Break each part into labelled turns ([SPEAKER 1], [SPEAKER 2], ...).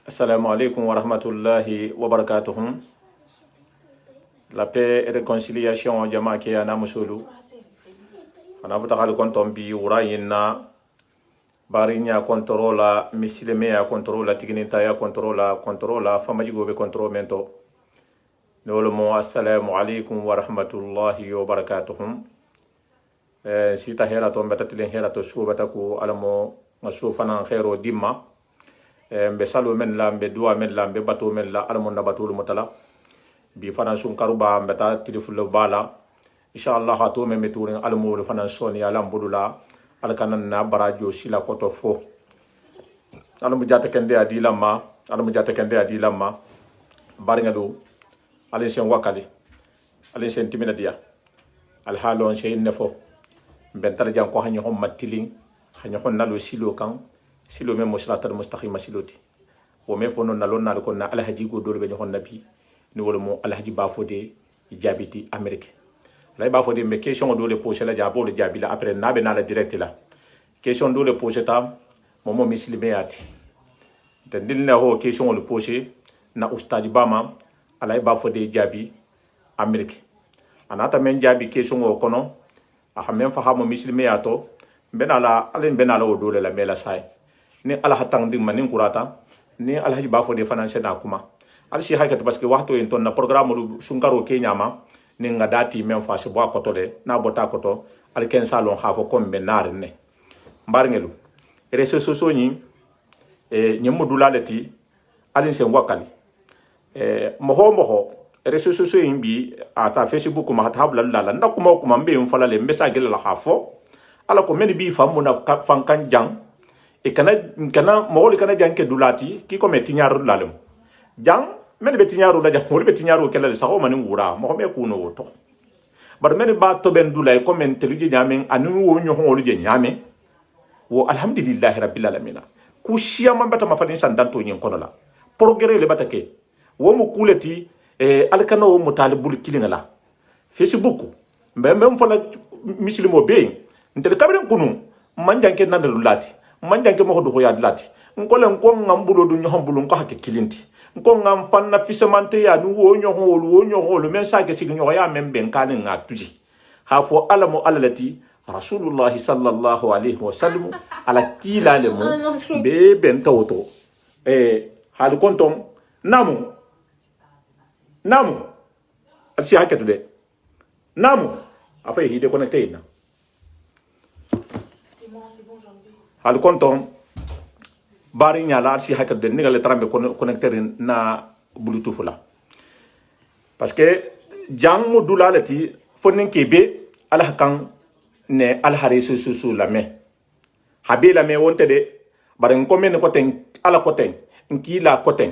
[SPEAKER 1] Assalamu alaikum wa rahmatullahi wa barakatuh. La paix et réconciliation jama ke ana musulu. Ana futa khal konton bi urayina barinya controla misileme ya controla tiginita ya controla famajigo be control mento. Nolo assalamu alaikum wa rahmatullahi wa barakatuh. Sita hera to mbata tilen hera to subata ku alamo ngasufana khairo dimma. Mbe salo men la mbe dua men la mbe bato men la alamo na batul mutala bi fana sun karuba mbeta tiliful bala inshallah hato me meturin alamo fana soni alam budula alkanan na barajo sila koto fo alamo jata kende adilama baringa do alin sen wakali alin sen timina dia al halon sey nefo bentar jang ko hanyo hom matilin hanyo hon nalo silo kan silo men musratal mustaqima siloti wo me fono nalon nal ko na alhaji go dole be hon nabi ni wala mo alhaji bafode jabiti amerique lay bafode me question dole poser la jabo le jabila après nabe na la direct la question dole poser ta momo muslime yati de dilna ho question le poser na ustadi bama alay bafode jabi amerique anata men jabi question o kono a men fa hamo muslime yato benala alen benala o dole la mela sai ni ala hatang ding manin kurata ni alhaji bafode financial na kuma alsi hakat parce que waxto en ton na programme lu sunkaro kenya ma ni nga dati men fa se bo koto de na bota koto al ken salon khafo kombe nar ne mbarngelu réseaux sociaux ni nyemu dulalati alin sen wakali moho réseaux sociaux bi ata facebook ma ta habla la ndakuma mbe mfala le mbesa gele la khafo ala ko men bi famu na fankan jang e kana mawli kana janke dulati ki ko meti nyaaru lalem jang men be tinyaaru la jang wori be tinyaaru kala sa ko manin wura mo me kuno woto bar men ba to ben dulay ko men teluje nyamen anu wo nyo holu je nyame wo alhamdulillah rabbil alamin ku shiya man bata mafadin sandanto nyin kono la progrès le batake wo mu kuleti alkana wo mutalibul kilingala facebook mbem fola muslimo be ntel kabren kunu man janke nandalu lati man janke mo do ya lati ngole ko ngambulo du nyohom bulun ko hakke kilinti ko ngam fanna fisamante ya nu wo nyoholu men sa ke sig nyoya men ben kanin ngatuji ha fo alamu alalati rasulullah sallallahu alaihi wasallam ala kila le mo be ben tawto hal kontom namu alsi hakke de namu afay hide connecté ina hal kontom bari nyala si hacker de nigale trambe connecteur na bluetooth la parce que jang mo dulalati fonen kebe ala kan ne al harisu susu la me habila me wonte de bari ko men ko ten ala ko ten nki la ko ten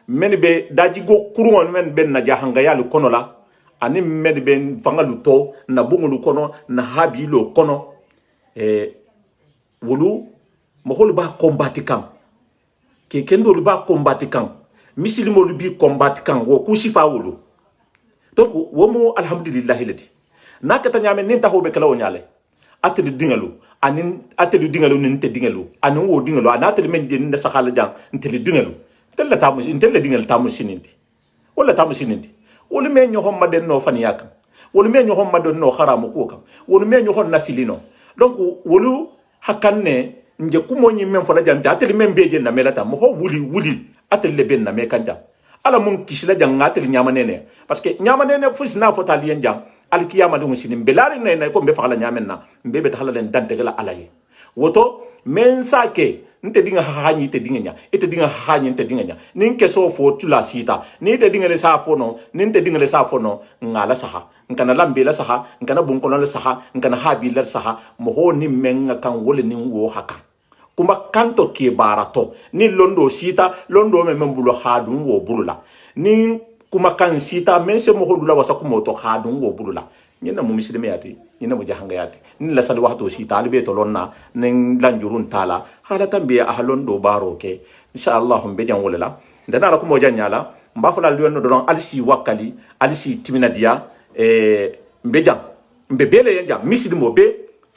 [SPEAKER 1] men be daji go kurun men ben na jahanga yalu kono la ani men ben fangalu to na bungulu kono na habilo kono wulu mo hol ba combattre kam ke kendo lu ba combattre kan misilimo lu bi combattre kan wo ku sifa wulu donc wo mo alhamdulillah lati nakata nyame nin taho be kala wonyale ateli dingalu anin ateli dingalu nin te dingalu anin wo dingalu anateli men den da sakhala jang nteli dingalu tella tamu intelle dingal tamu sinindi wala tamu sinindi wala men nyo homma den no fan yak wala men nyo homma den no haramu ko kam wala men nyo hon nafilino donc wolu hakanne nje kumo nyi men fola janta ateli men beje na melata mo ho wuli ateli ben na me kanja ala mun kisila jang ateli nyama nene parce que nyama nene fus na fota liyen jang al kiyama dum sinin belari ne ko be fala nyamen na be be tala len dante gala alaye woto men sake nte dinga hanyi te dinga nya ite dinga hanyi te dinga nya nin ke so fo tula sita ni te dinga le sa fo no nin te dinga le sa fo no ngala saha nkana lambe la saha nkana bunkono la saha nkana habi la saha mo ho ni men kan wole nin wo haka kuma kanto ke barato ni londo sita londo me membulo hadun wo burula ni kuma kan sita men se mo hodula wasa kuma to hadun wo burula nyina mu misilime yati nyina mu jahanga yati ni la sal wahto sita albe to lonna nen lanjurun tala hala tambe ahlon do baro ke inshallah be jan wala ndana la kuma janyala mbafala liwno don alsi wakali alsi timina dia mbe jam mbe bele yanja misilimo be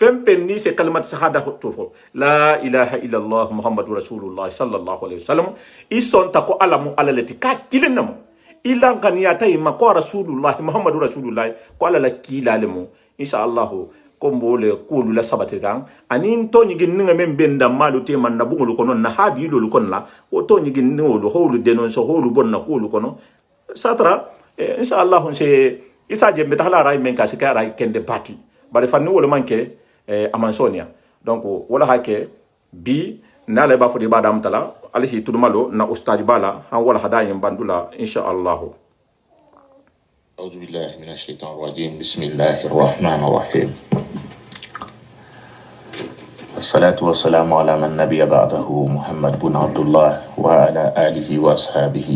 [SPEAKER 1] fem penni se kalimat shahada tofo la ilaha illallah muhammadur rasulullah sallallahu alaihi wasallam ison ta ko alamu alalati ka kilinam ilan kaniyata ma ko rasulullah muhammadur rasulullah ko alala kilalemu inshallah ko mbole kulu la sabati kan anin to nyigi ninga men benda malu te man na bungulu kono na habi do kon la o to nyigi ngolo holu denon so holu bonna kulu kono satra inshallah on se isa je metala ray men ka se ka ray kende bati bare fanni wolo manke amansonia donc wala hake bi nala ba fodi badam tala alihi tudumalo na ustadi bala han wala hadayen bandula insha Allah
[SPEAKER 2] أعوذ بالله من الشيطان الرجيم بسم الله الرحمن الرحيم الصلاة والسلام على من نبي بعده محمد بن عبد الله وعلى آله وأصحابه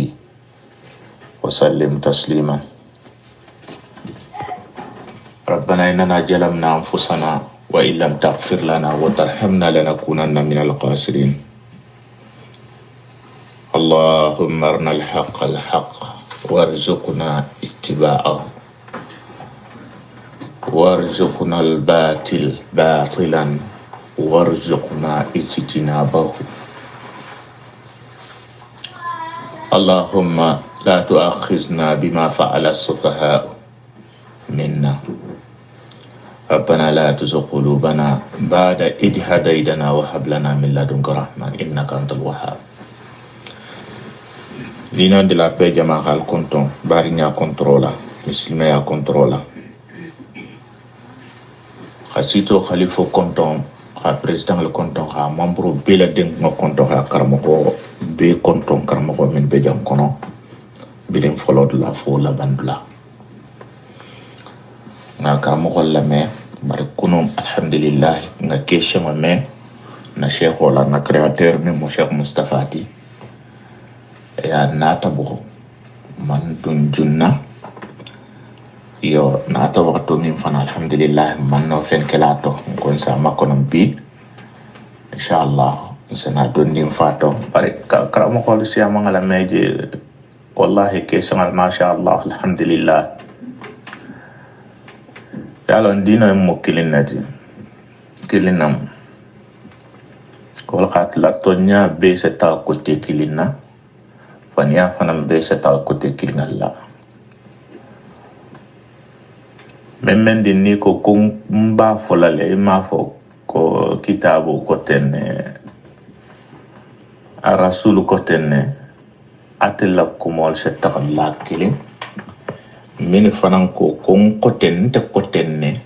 [SPEAKER 2] وسلم تسليما ربنا إننا ظلمنا أنفسنا وإن لم تغفر لنا وترحمنا لنكونن من الخاسرين اللهم أرنا الحق الحق وارزقنا اتباعه وارزقنا الباطل باطلا وارزقنا اجتنابه اللهم لا تؤاخذنا بما فعل السفهاء منا ربنا لا تزغ قلوبنا بعد إذ هديتنا وهب لنا من لدنك رحمة إنك أنت الوهاب L'union de la paix Jamaal Konton, Barinya controla, Muslimia controla. Khasito Khalifa Konton, président le Konton, membre Bela Deng Konton, Karamoko, B Konton, Karamoko, Min Bejam Kono, Bilim follow de la fo la bandula. Nga Karamoko la me, Barkunum, Alhamdulillah, nga kesha ma me, na Cheikh Ola, na créateur, même mon Cheikh Mustafati. Ya nata buho man dun junna yo nata waktu min fana alhamdulillah man no fen kelato kon sa makono bi inshallah sana dun dim fato bare karamo ko ci amanga la meje wallahi ke sangal ma sha Allah alhamdulillah yalo dino mo kilinati kilinam ko khat la tonya be se ta ko te kilina fania fanam be seta kote kilingalla memmen din ni ko mba folale ma fo ko kitabu ko tenne arasul ko tenne atella ko mol seta la kiling min fanan ko tenne ko tenne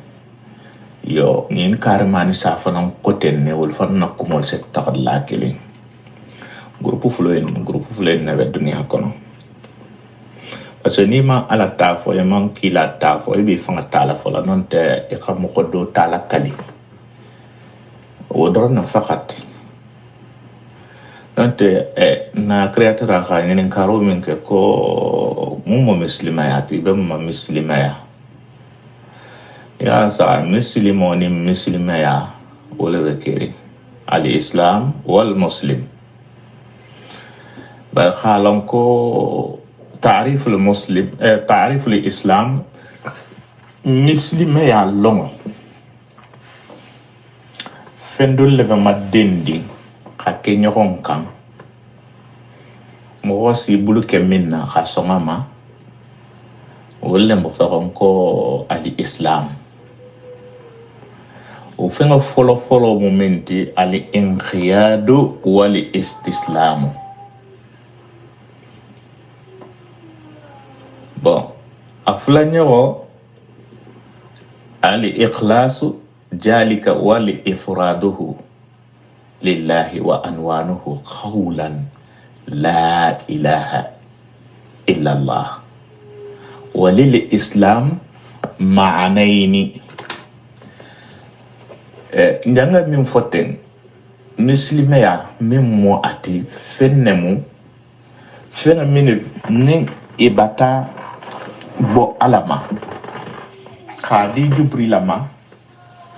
[SPEAKER 2] yo nin karmani sa fanan ko tenne wol fanan ko mol seta la kiling grupo fulen na dunia kono parce ni ma ala tafo e man kila tafo e bi fanga tala fola non te e xam ko do tala kali o dorna fakat non te na creator ha ngenen karo min ke ko mummo muslimaya ti be mummo muslimaya ya sa muslimoni muslimaya wala bekeri al islam wal muslim بل خالنكو تعريف المسلم تعريف الإسلام مسلم يا لون فندول لما دندي خاكي نيرون كان موسي بلو كمينا خاصوما ولا مفرنكو الإسلام وفين فولو مومنتي الانقياد والاستسلام bon aflanyo ali ikhlasu jalika wali ifraduhu lillahi wa anwanuhu qawlan la ilaha illa Allah walil islam ma'anaini ndanga min foten muslimeya min mo ati fennemu fenna min ni ibata bo alama khadi jubrilama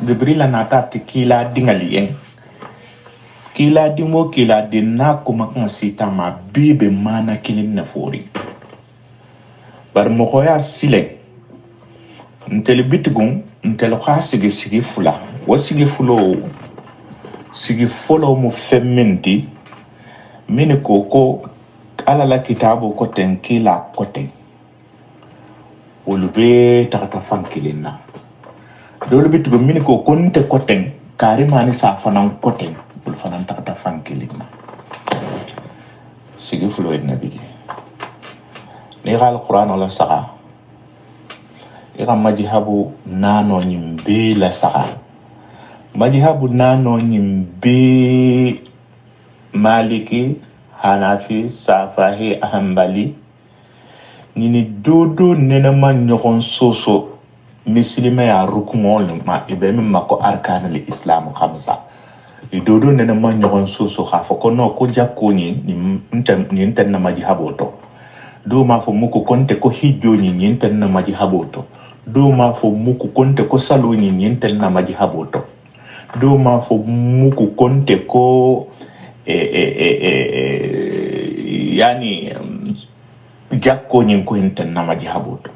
[SPEAKER 2] jibrila nata tikila dingalien kila dimo kila dinna kuma kan sitama bibe mana kilin na fori bar mo khoya sile ntel bitugun ntel khasigi sigi fula wo sigi folo mu femminti mini ko ala la kitabu ko ten kila ko ten wolu be takata fankilin na dole bitu mini ko konte ko ten karimani sa fanan ko ten wolu fanan takata fankilin na sigi fulo en nabi ni gal qur'an wala saga ira majhabu nano nyimbe la saga majhabu nano nyimbe maliki hanafi safahi hanbali nini dodo nenama nyogon soso mislima ya rukmol ma ibemi mako arkanul islam khamsa dodo nenama nyogon soso khafa kono ko jakko ni nten na majhabu to do ma fo muko konte ko hijjo ni nten na majhabu to do ma fo muko konte ko salo ni nten na majhabu to do ma fo muko konte ko yani jakko nyin ko hinten na majhabuto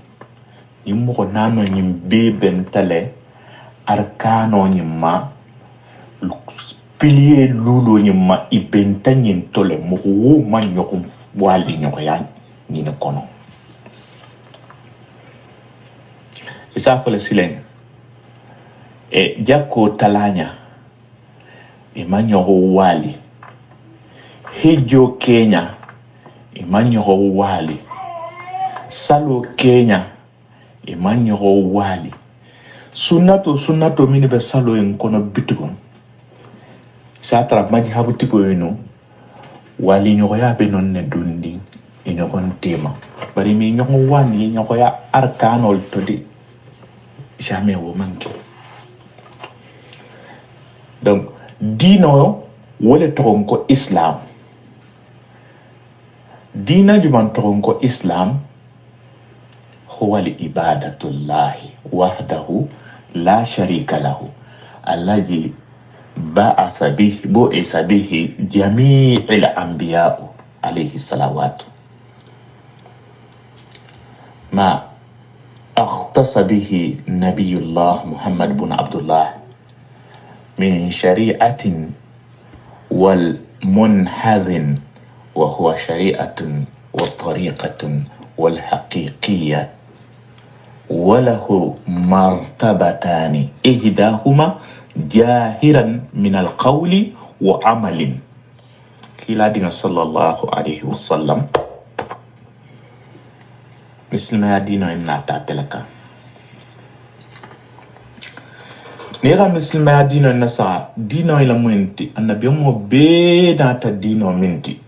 [SPEAKER 2] yimmo ko nano nyim be bentale arkano nyimma pilier lulo nyimma ibenta nyin tole mo wo man nyokum wali nyoko yan ni ne kono isa fele silen jakko talanya manyo wali Hijo Kenya imanyo wali salo Kenya imanyo wali sunato mini be salo en kono bitugo satra majhabu tiko eno wali nyoko ya be non ne dundi ino kon tema bari mi nyoko wani nyoko ya arkanol to di jamais wo manki donc dino wole toronko islam dina juman toronko islam huwa ibadatullahi wahdahu la sharika lahu alladhi ba'asa bihi jami'il anbiya'u alayhi salawatu ma اختص به نبي الله محمد بن عبد الله من شريعة والمنحذ وهو شريعة والطريقة والحقيقية وله مرتبتان إحداهما جاهرا من القول وعمل كلا دين صلى الله عليه وسلم مثل ما دينو إنا تاتلك نيغا مثل ما دينو إنا سا دينو إلا منتي النبي مو بيداتا دينو منتي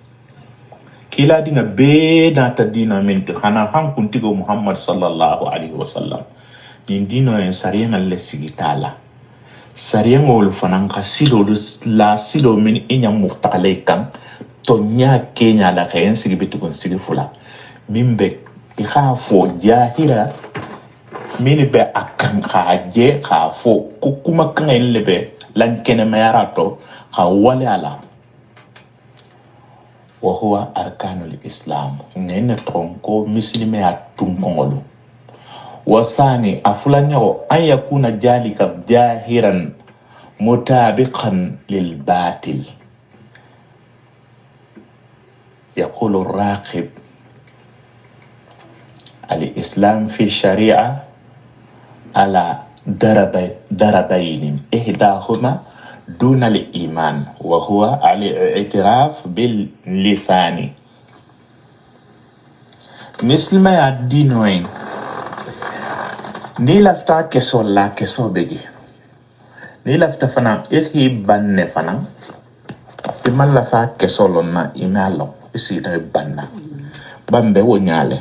[SPEAKER 2] كلا دين بيداتا دينو منتي خانا خان كنتيغو محمد صلى الله عليه وسلم نين دينو إن ساريان اللي سيجيتالا ساريان ولو فنانكا سيلو لا سيلو من إنيا مختاليكا تونيا كينيا لا كيان سيجي بيتكون سيجي فلا من بك إخافو جاهرة من بي أكان خاجي خافو كوكوما كان اللي بي لان كان مياراتو خوالي على وهو أركان الإسلام نين ترونكو مسلمي أتنكولو وثاني أفلانيو أن يكون ذلك جاهرا مطابقا للباطل يقول الراقب الإسلام في الشريعة على دربين إحداهما دون الإيمان وهو الاعتراف باللسان مثل ما يدينوين نيلافتا كسو لا كسو بيجي نيلافتا فنا إخي بان فنا إما لافا كسو لنا إما لو إسينا بان بامبي ونيالي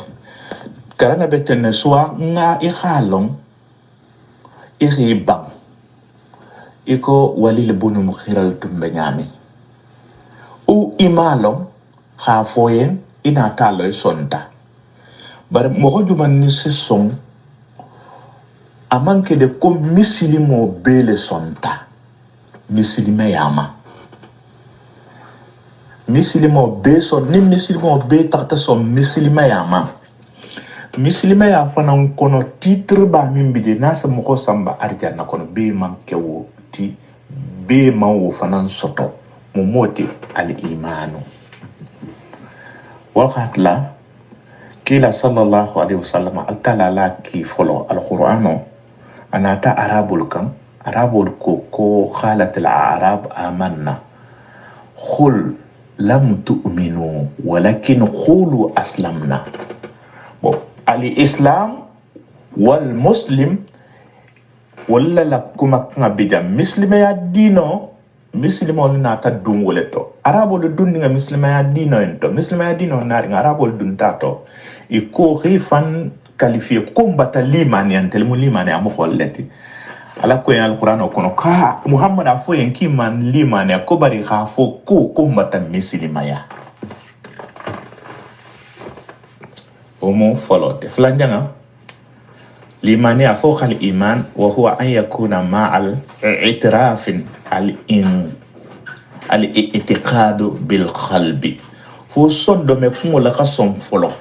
[SPEAKER 2] karanga betene soa nga ikhalong iribang iko walil bunu mukhiral tumbenyami u imalong khafoyen ina talo sonta bar mo juman ni sesong amanke de ko misilimo bele sonta misilime yama misilimo be son ni misilimo be takta son misilime yama misilima ya fana kono titre ba min bije nasa moko samba arjanna kono be man kewo ti be mawo fanan soto mo moti al imanu wakatla kila sallallahu alaihi wasallam akala la ki folo al qur'ano anata arabul kan arabul ko khalat al arab amanna khul lam tu'minu walakin qulu aslamna bo al islam wal muslim walla la kuma ngabida muslima ya dino muslimo na ta dun woleto arabo le dun nga muslima ya dino ento muslima ya dino na nga arabo le dun tato e ko rifan qualifié kombata limani antel mu limani amu holleti ala ko en alquran o kono ka muhammad afo en kiman limani ko bari khafo ko kombata muslima ya omo folote flanjanga limani فوق الإيمان وهو أن يكون مع الاعتراف الاعتقاد بالقلب فو صد مكمو لك صم فلو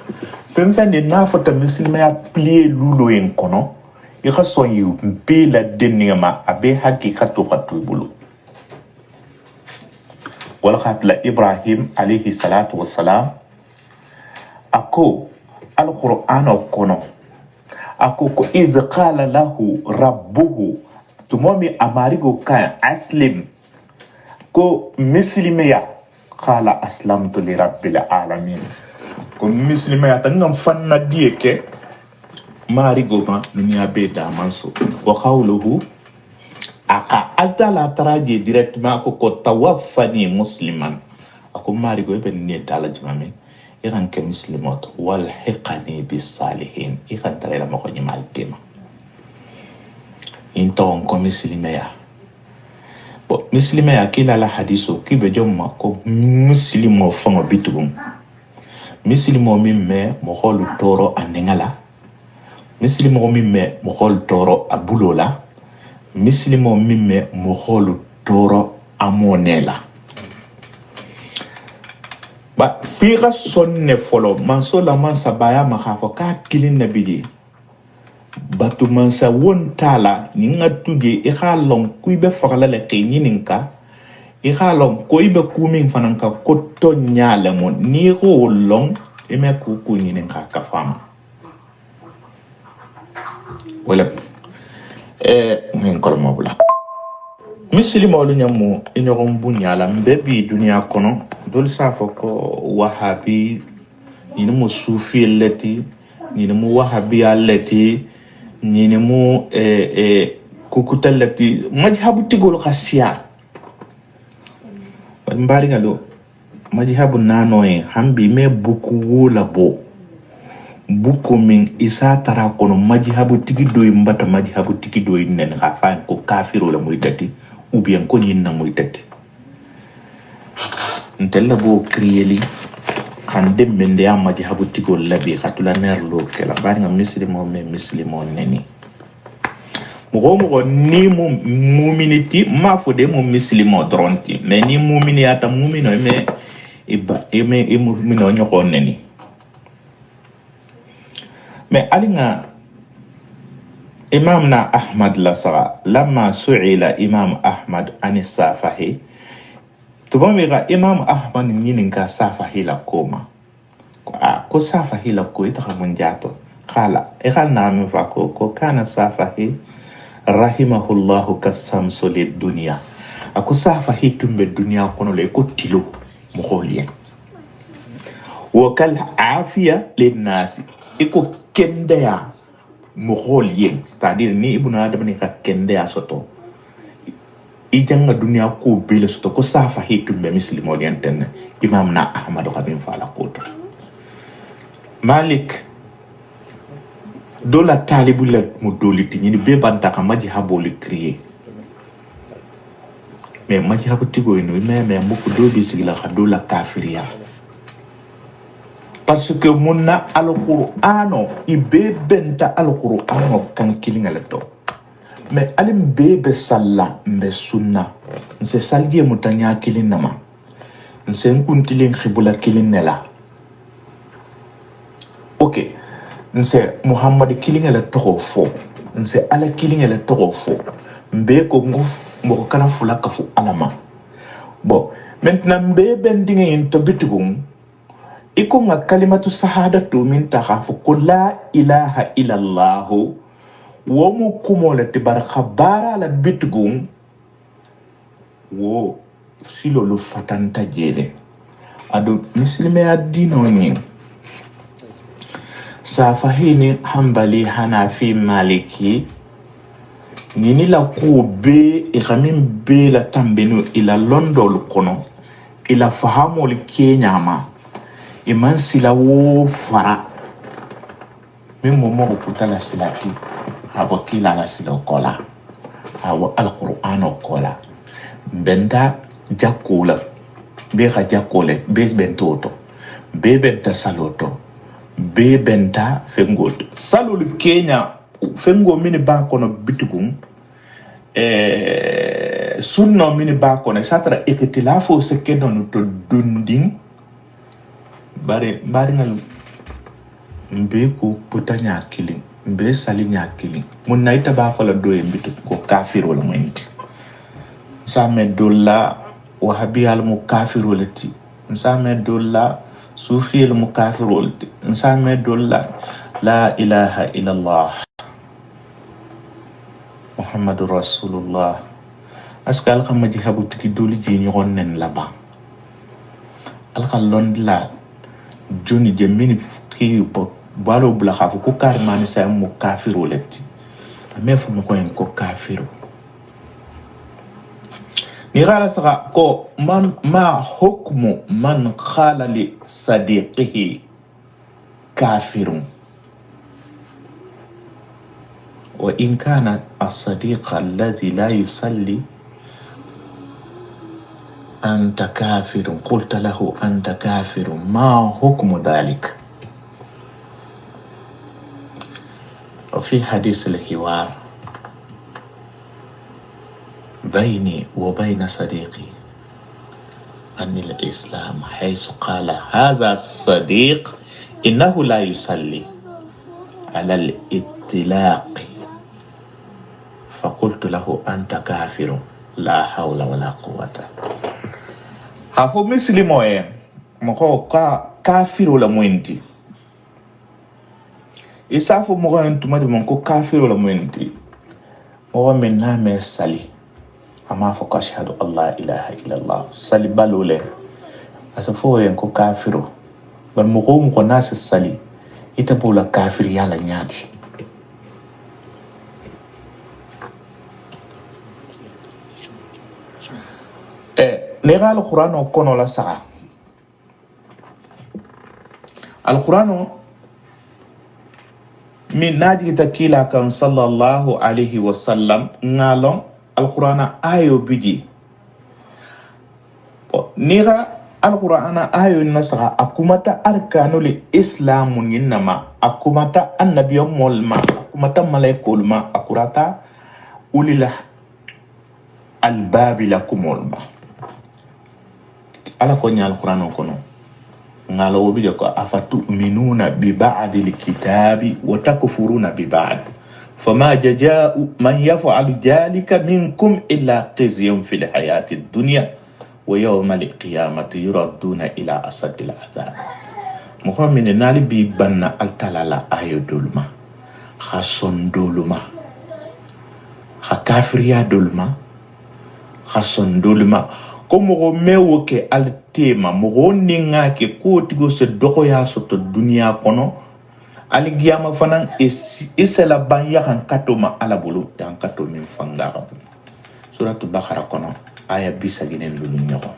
[SPEAKER 2] فمفن دي نافة مسلم يا بلي لولو ينكونو يخصون يو بلا دنيا ما أبي حقيقة خطو بلو ولقد إبراهيم عليه الصلاة والسلام أكو القرآن كونو akoko iz qala lahu rabbuhu tumomi amarigo kan aslim ko muslimeya qala aslamtu li rabbil alamin ko muslimeya tan ngam fanna dieke marigo ma dunya be da manso wa qawluhu aka altala taraje directement ko tawaffani musliman ako marigo be ni tala jumame iran ke muslimot wal hiqani bis salihin iran tare la mako nyimal tema inton ko muslimeya bo muslimeya kila la hadiso kibe jomma ko muslimo fango bitugum muslimo mimme mo holu toro anengala muslimo mimme mo hol toro abulola muslimo mimme mo holu toro amonela ba figa sonne folo manso la mansa baya makafo ka kilin nabidi batu mansa won tala ninga tuge e halon kuibe fagala le kini ninka e halon kuibe kumin fananka kotto nyale mon ni rolong e me kuku ni ninka ka fama wala ngin kolmo bula muslimo lu nyamu inogon bunyala mbebi dunia kono dol safo ko wahabi ni mu sufi leti ni mu wahabi allati ni mu kukutallati majhabu tigol khasiya mbari ngalo majhabu nano e hambi me buku wula bo buku min isa tara kono majhabu tigido mbata majhabu tigido nen khafa ko kafiro la muy tati ou bien ko nyinna muy tati ntella bo kriyeli khande mende ya majhabu tigol labi khatula nerlo kala banga muslimo me muslimo neni mo ni mu'miniti ma fode mo muslimo dronti mais ni mu'mini ata mu'mino me iba eme mu'mino nyoko neni mais alinga imamna ahmad lasara lama su'ila imam ahmad an safahi tubamira imam ahmad nyininka safahi la koma ko safahi la ko ita munjato qala ikhana min fako ko kana safahi rahimahullahu kasamsu lid dunya ako safahi tumbe dunya kono le ko tilo mo kholiye wa kal afiya lin nas iko kendaya mohol yen c'est-à-dire ni ibnu adam ni ka kende asoto ijanga dunia ko bele soto ko safa hitumbe muslimo yenten imam na ahmad khabin fala koto malik dola talibul mu doliti ni be banta ka majhabo le créer mais majhabo tigo ino mais moko do bisigla khadola kafiriya parce que munna al-Qur'ano ibe benta al-Qur'ano kan kilinga leto mais alim bebe salla mbe sunna nse salgie mutanya kilinna ma nse nkuntilin khibula kilinela ok nse muhammad kilinga le toko fo nse ala kilinga le toko fo mbe ko mo kala fula ka fu alama bon maintenant be ben dinga en to bitugum iko nga kalimatu sahadatu min takhafu la ilaha illa allah wo mu kumo le tibar khabara la bitugum wo silo lu fatanta jede adu muslime adino ni safahini hambali hanafi maliki nini la ku be iramin be la tambenu ila londol kono ila fahamu li kenyama iman sila wo fara min mo kutala silati habo kila la sila kola hawo alquran kola benda jakula be ha jakole be bentoto be benta saloto be benta fengoto salul kenya fengo mini ba kono bitugum sunno mini ba kono satra ikhtilafo se kedon to dunding bare ngal mbe ko putanya killing mbe salinya killing mun naita ba fala doye bitu ko kafir wala menti same dolla wahabi al mukafir walati same dolla sufi al mukafir walati same dolla la ilaha illa allah muhammadur rasulullah askal khama jihabu tiki doli ji ni gonnen laba al khallon la joni je mini ki bo balo bla khafu ko karmani sa mu kafiru letti me fu ko en ko kafiru ni gala saka ko man ma hukmu man khala li sadiqihi kafirun wa in kana as-sadiq alladhi la yusalli أنت كافر قلت له أنت كافر ما حكم ذلك وفي حديث الحوار بيني وبين صديقي أن الإسلام حيث قال هذا الصديق إنه لا يصلي على الإطلاق فقلت له أنت كافر لا حول ولا قوة hafo muslimo moko kafiru la mwenti isafo moko entumadi moko kafiru la mwenti o men na me sali ama fo ko ashhadu allah ilaha illa allah sali balule asafo ko kafiru bal moko nas sali itabula kafir yala nyaati نقال القرآن وكون ولا ساعة القرآن من نادي تكيلا كان صلى الله عليه وسلم نالون القرآن آيو بيجي نيغا القرآن آيو النسخة أكومتا أركانو الإسلام إنما أكومتا النبي مولما أكومتا ملايك مولما أكوراتا أولي الباب لكم مولما ala ko nyaal qur'an kono ngalo wobi ko afatu minuna bi ba'd al-kitabi wa takfuruna bi ba'd fama jazaa'u man yaf'alu dhalika minkum illa khizyun fil hayati ad-dunya wa yawma al-qiyamati yuradduna ila asad al-'adhab muhammad nali bi banna al-talala ayudulma khason doluma khakafriya doluma khason doluma ko mogo mewo ke altema mogo ninga ke ko tigo se doko ya soto dunia kono ali giyama fanan isela banya kan katoma ala bulu dan kato min fangara suratul baqara kono aya bisa ginen lulu nyoko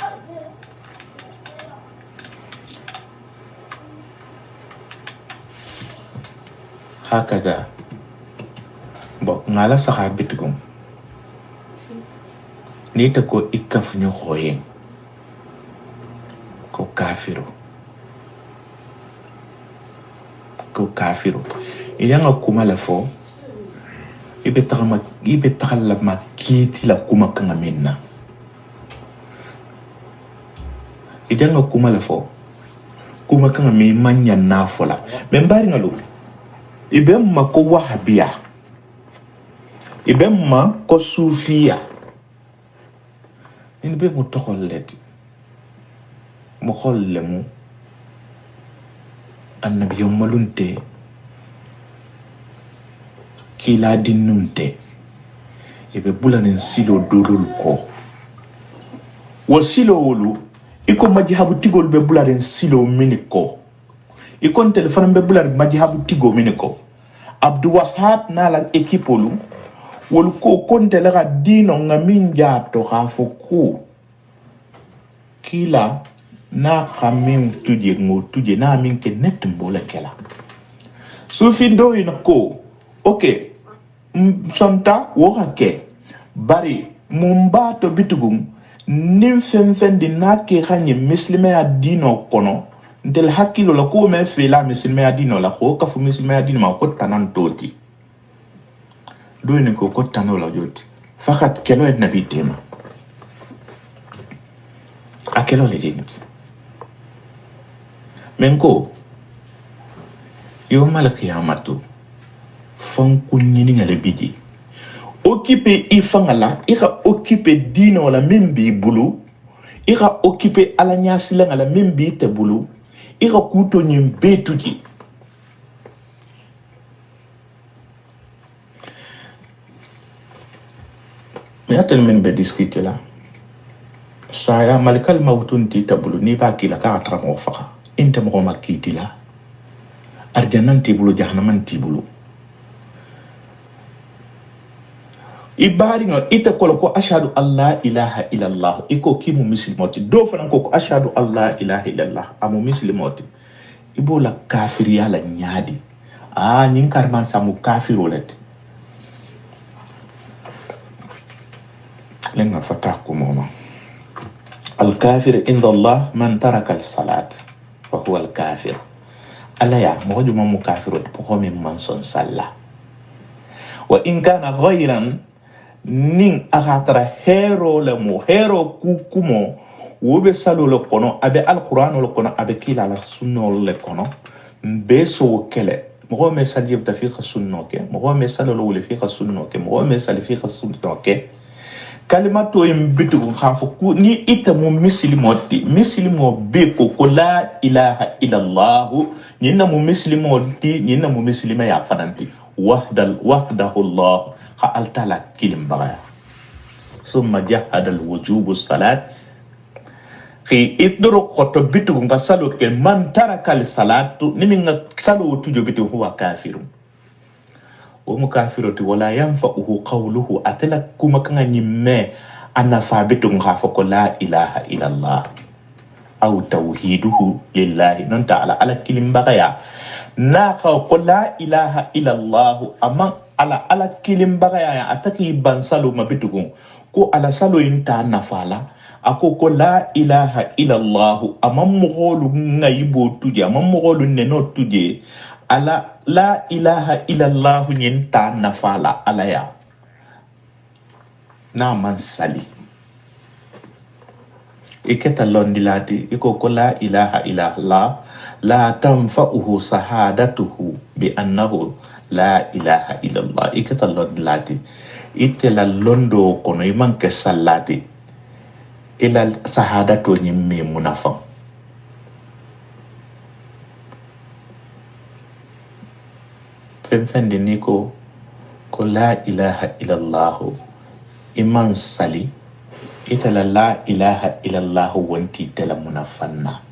[SPEAKER 2] hakada bo ngala sahabitukum nita ko ikafnyo hoyen ko kafiru iyanga kuma la fo ibe takalla ma kiti la kuma kanga minna iyanga kuma la fo kuma kanga mi manya nafola membari ngalu ibe ma ko wahabia ibe ma ko sufia in be mu toxol leti mu xol lemu annabi yomalunte kila dinnunte ibe bulanen silo dodol ko wo silo wolu iko majhabu tigol be bulanen silo miniko iko telefon be bulan majhabu tigo miniko Abdou Wahab na la ekipolu wol ko konte la dino ngamin jato khafuku kila na khamim tuje ngo tuje na min ke net mbola kela sufi ndo inako okay sonta wo hake bari mumbato bitugum nim fen di nake khanye muslime ya dino kono ntel hakilo la ko me fe la muslime ya dino la ko kafu muslime ya dino ma ko tanan toti do ne ko tanan la joti fakat kelo en nabi tema akelo le jinti menko yo malakiyamatu fon kunyini ngale biji occupé ifangala ira occupé dino la membi bulu ira occupé ala nyasila ngala membi te bulu ira kuto nyimbe tuji mais atel men be discuter la saya malikal mautun ti tabulu ni ba kila ka atra mo faka inte mo makiti la arjanan ti bulu jahannaman ti bulu ibari ngo ita ko ashhadu alla ilaha illallah iko kimu muslimoti do fanan ko ashhadu alla ilaha illallah amu muslimoti ibola kafir yala nyaadi nyin karman samu kafirolet lenga fataku moma al kafir inda allah man taraka al salat wa huwa al kafir ala ya mo juma mu kafirot ko mi man son salla wa in kana ghayran nin akatara hero le mo hero kukumo wobe salo le kono abe alquran le kono abe kila la sunno le kono beso kele mo me sajib ta fi sunno ke mo me salo le fi sunno ke mo me sal fi sunno ke kalimato imbitu khafu ku ni ita mo muslimo be ko la ilaha illallah ni na mo muslimo ti ni na mo muslima ya fadanti wahdahu allah ha altala kilim bagaya summa jahada alwujub as-salat khi idro khoto bitu nga salo ke man taraka al-salatu nimi nga salo tujo bitu huwa kafirun wa mukafirati wala yanfa'uhu qawluhu atala kuma kanga nyimme anafa bitu nga fako la ilaha illa allah aw tawhiduhu lillahi non ta'ala ala kilim bagaya na ko la ilaha illa allah amma ala kilim bagaya ya ataki bansalu mabitugo ko ala salo inta nafala ako ko la ilaha illa allah amam mogolu ngaibo tuje amam mogolu neno tuje ala la ilaha illa allah nyinta nafala ala ya na man sali iketa londilati iko ko la ilaha illa allah la tanfa'uhu sahadatuhu bi annahu la ilaha illallah ikata londilati itela londo kono imanke salati ila sahadatu nyimme munafa femfendi niko ko la ilaha illallah iman sali itela la ilaha illallah wanti tela munafanna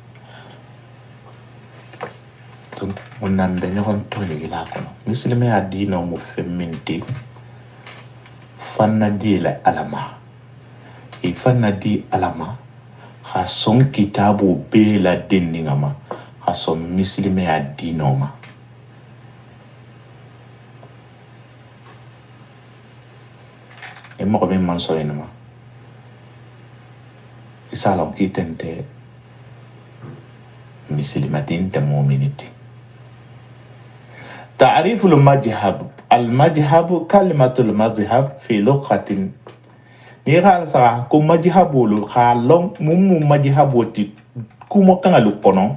[SPEAKER 2] munan da ñoxon tole gi la kono muslimi adina mu femminti fanna di la alama e fanna di alama ha son kitabu be la denninga ma ha son muslimi adina ma e mo ko be man so enuma isalam kitente muslimatin ta mu'minati تعريف المذهب المذهب كلمة المذهب في لغة نيغال سا كو مذهب لو خالون موم مذهب وتي كومو كان لو كونو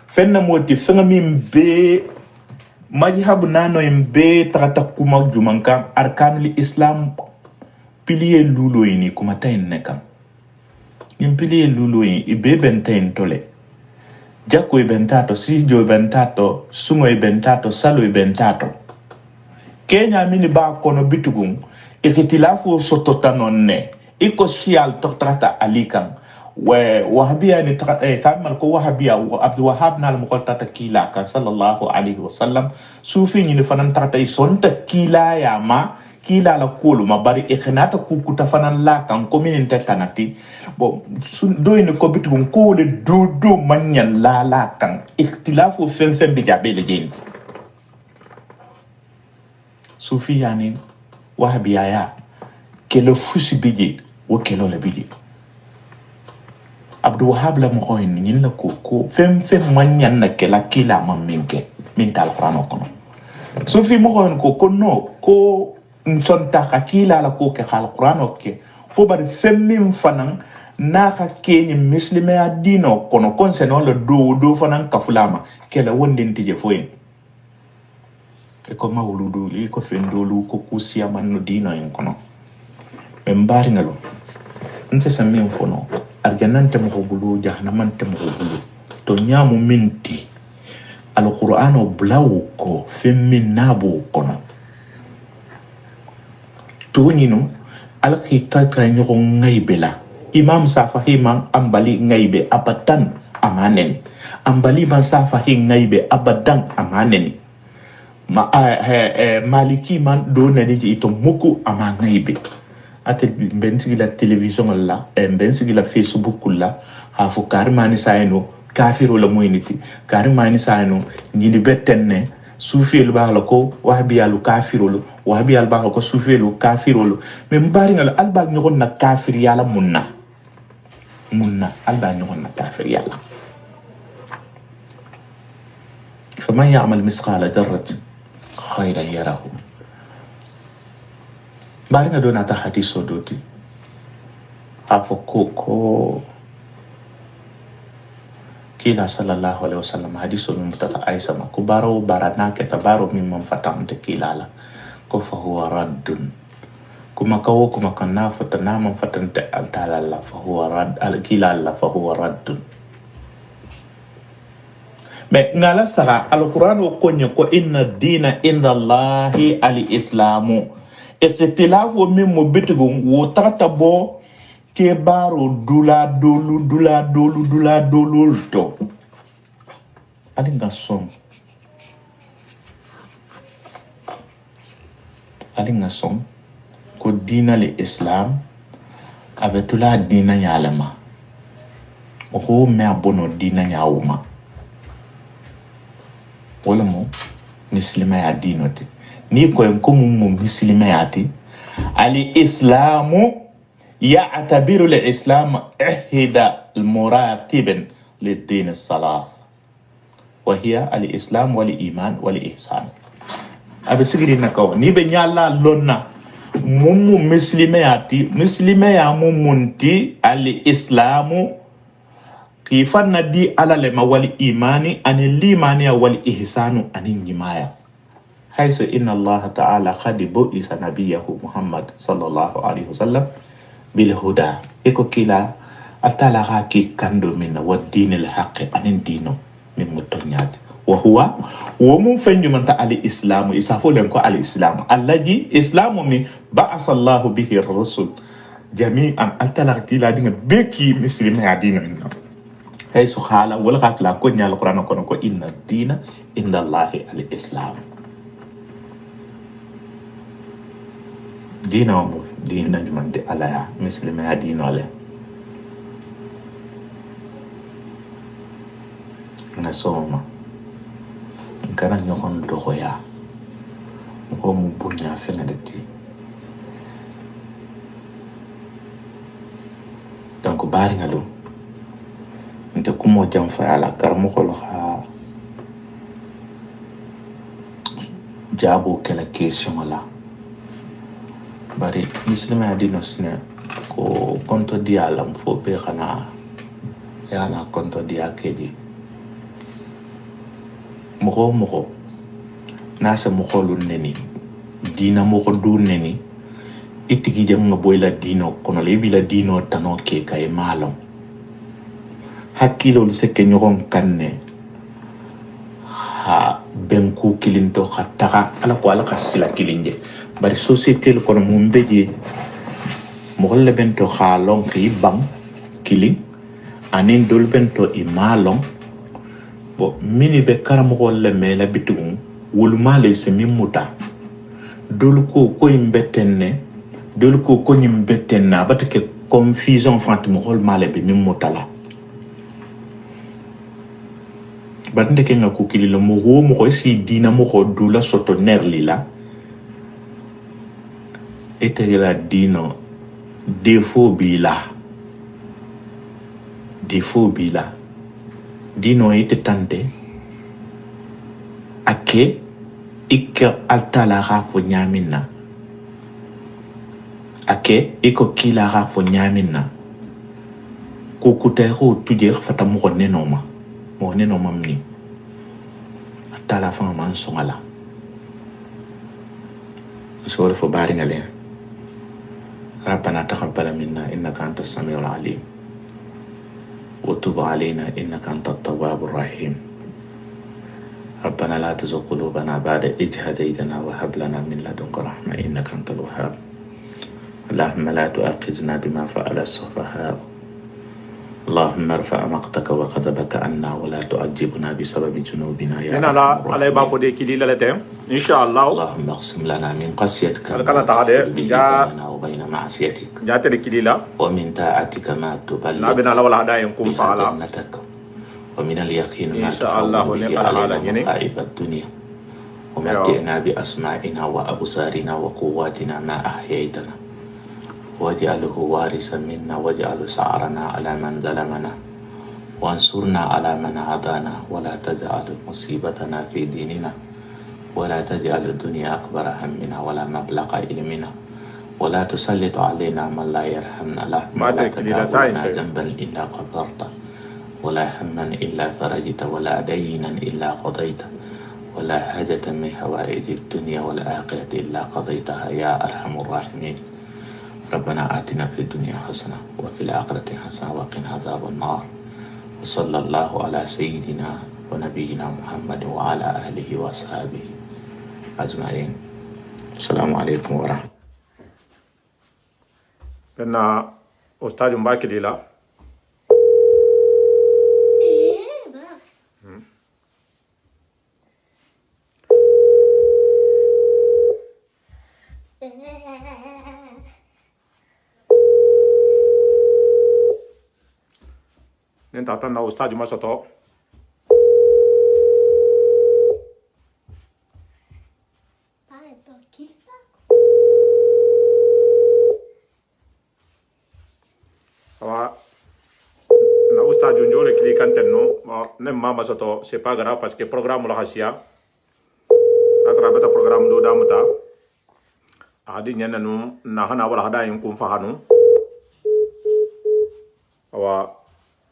[SPEAKER 2] فن موتي فن ميم بي مذهب نانو ام بي تاتا كوما جومانكا اركان الاسلام pilier lulo ini kuma tayin nekam nim pilier lulo ini ibe bentayin tole jako ibentato sijo ibentato sumo ibentato salo ibentato Kenya mini ba kono bitugun ikitilafu sotota nonne iko shial toktrata alikan wahabia ni kamal ko wahabia Abdul Wahhab nal muqatta takila kan sallallahu alaihi wasallam sufi ni fanan tata isonta kila ya ma kila la kulu mabari ikhnata kukuta fanan la kan kominin ta kanati bo do ni ko bitugun ko le do manyan la kan iktilafu fem bi jabele jenti sufi yani wahabia ya kelo fusi bije wo kelo le bije Abdul Wahhab la mo hoyin ni la ko fem manyan na kela kila man minke min tal qur'an ko sufi mo hoyin ko no ko nsonta ka kila la ko ke khal qur'an ke ko bar fem min fanan na ka ke ni muslime adino kono konsenon le do fanan kafulama kela wondin tije foyin e ko mawludu li ko fendolu ko kusiya manno dino en kono mbari ngalo nte sa min fono arjanante mo bulu jahannamante mo bulu to nyamu minti alqur'ano blawu ko femmin nabu kono to nyino alki katra nyoko ngaybela imam safahima ambali ngaybe abadan amanen ambali ban safahi ngaybe abadan amanen maliki man do na di ito muku ama ngaybe ate ben sigila television la ben sigila Facebook la ha fu karmani sayno kafiro la moyniti karmani sayno nyidi betenne sufelu ba la ko wahbiyalu kafirolu wahbiyal ba ko sufelu kafirolu me mbari ngal albal nyon na kafir yala munna albal nyon na kafir yala faman ya'mal misqala darratin khayran yarahu bari nga dona ta hadiso doti afoko kila sallallahu alaihi wasallam hadiso min mutata aisha ma kubaro barana ke tabaro min man fatamte kilala ko fa huwa raddun kuma kawo kuma kana fatana man fatante altala fa huwa radd al kilala fa huwa raddun me ngala sara alquran ko ko inna dina inda allahi al-islamu ittilafu min mo bitugun wo tata bo ke baro dula dolu to alinga som ko dina le islam abetula dina yalama o me abono dina nyawuma wala mo muslima ya dinoti ni ko en ko mum muslima yati ali islamu ya'tabiru al-islam ihda al-muratib lid-din as-salah wa hiya al-islam wal iman wal ihsan abesigiri nakaw ni be nyalla lonna mum muslima ya mum munti al-islamu kifanna di alalema wal imani anil limani wal ihsanu anin nyimaya haythu inna Allah ta'ala qad bu'isa nabiyahu Muhammad sallallahu alaihi wasallam bil huda eko kila atala haki kando min wad dinil haqq anin dino min mutonyat wa huwa wa mun fanyu man ta al islam isafo len ko al islam allaji islamu mi ba'asa Allah bihi ar-rusul jami'an atala kila dinga beki muslimi adino inna hay su khala wala khakla ko nyal qur'an ko inna dina inda allahi al-islam dina mo dina jumante ala muslimi adino le na soma kana nyokon do ya ko mu bunya fena deti donc bari ngalo nte kumo jam fa ala karmo ko ha jabo kala question la bari muslima adino sne ko konto diala fo be xana yana konto dia kedi moko nasa moko lu neni dina moko du neni itigi jam nga boy la dino kono le bi la dino tano ke kay malon hakkilo se ke nyogon kanne ha benku kilinto khattaka ala ko ala khasila kilinje bari société le kono mum beje mo holle bento khalon ki bang kilin anin dol bento imalon bo mini be karamo holle mela bitum wulmale se mimuta dol ko imbetenne dol ko nyimbetenna batake confusion fatimo hol male be mimuta la bande ke nga ko kililo mo ho mo ko si dina mo ko dula soto nerli la ete la dino défaut bila dino ite tante ake ikke altala ha fo nyaminna ake iko kila ha fo nyaminna ko kutero tuje fata mo nenoma mni atala fa man songala sore fo bari ngale ربنا تقبل منا إنك أنت السميع العليم وتب علينا إنك أنت التواب الرحيم ربنا لا تزغ قلوبنا بعد إذ هديتنا وهب لنا من لدنك رحمة إنك أنت الوهاب اللهم لا تؤاخذنا بما فعل السفهاء اللهم ارفع مقتك وغضبك عنا ولا تعذبنا بسبب ذنوبنا يا
[SPEAKER 1] رب لا على بافو دي كلي لتم ان شاء الله
[SPEAKER 2] اللهم اقسم لنا من خشيتك
[SPEAKER 1] كلا تعالى
[SPEAKER 2] بيننا وبين معصيتك
[SPEAKER 1] جات كلي لا
[SPEAKER 2] ومن طاعتك ما تبلغنا
[SPEAKER 1] لا بنا لا ولا هدايا يكون فعلا
[SPEAKER 2] ومن اليقين ما
[SPEAKER 1] ان شاء الله
[SPEAKER 2] نعم على مصائب الدنيا ومتعنا بأسماعنا وأبصارنا وقواتنا ما أحييتنا واجعله وارثا منا واجعل سعرنا على من ظلمنا وانصرنا على من عادانا ولا تجعل مصيبتنا في ديننا ولا تجعل الدنيا أكبر همنا ولا مبلغ علمنا ولا تسلط علينا من لا يرحمنا ولا تدعونا ذنبا إلا غفرته ولا هما إلا فرجت ولا دينا إلا قضيته ولا حاجة من حوائج الدنيا والآخرة إلا قضيتها يا أرحم الراحمين ربنا آتنا في الدنيا حسنة وفي الآخرة حسنة وقنا عذاب النار وصلى الله على سيدنا ونبينا محمد وعلى آله وأصحابه أجمعين السلام عليكم ورحمة الله.
[SPEAKER 1] كنا أستاذ مباكي ليلا ننتظر أن أستاذ مسطو na ustaz Junjo le kili kantenno nem mama soto c'est pas grave parce que programme la hasia atra beta programme do damuta adi nyana no na hana wala hada yin kun fahanu awa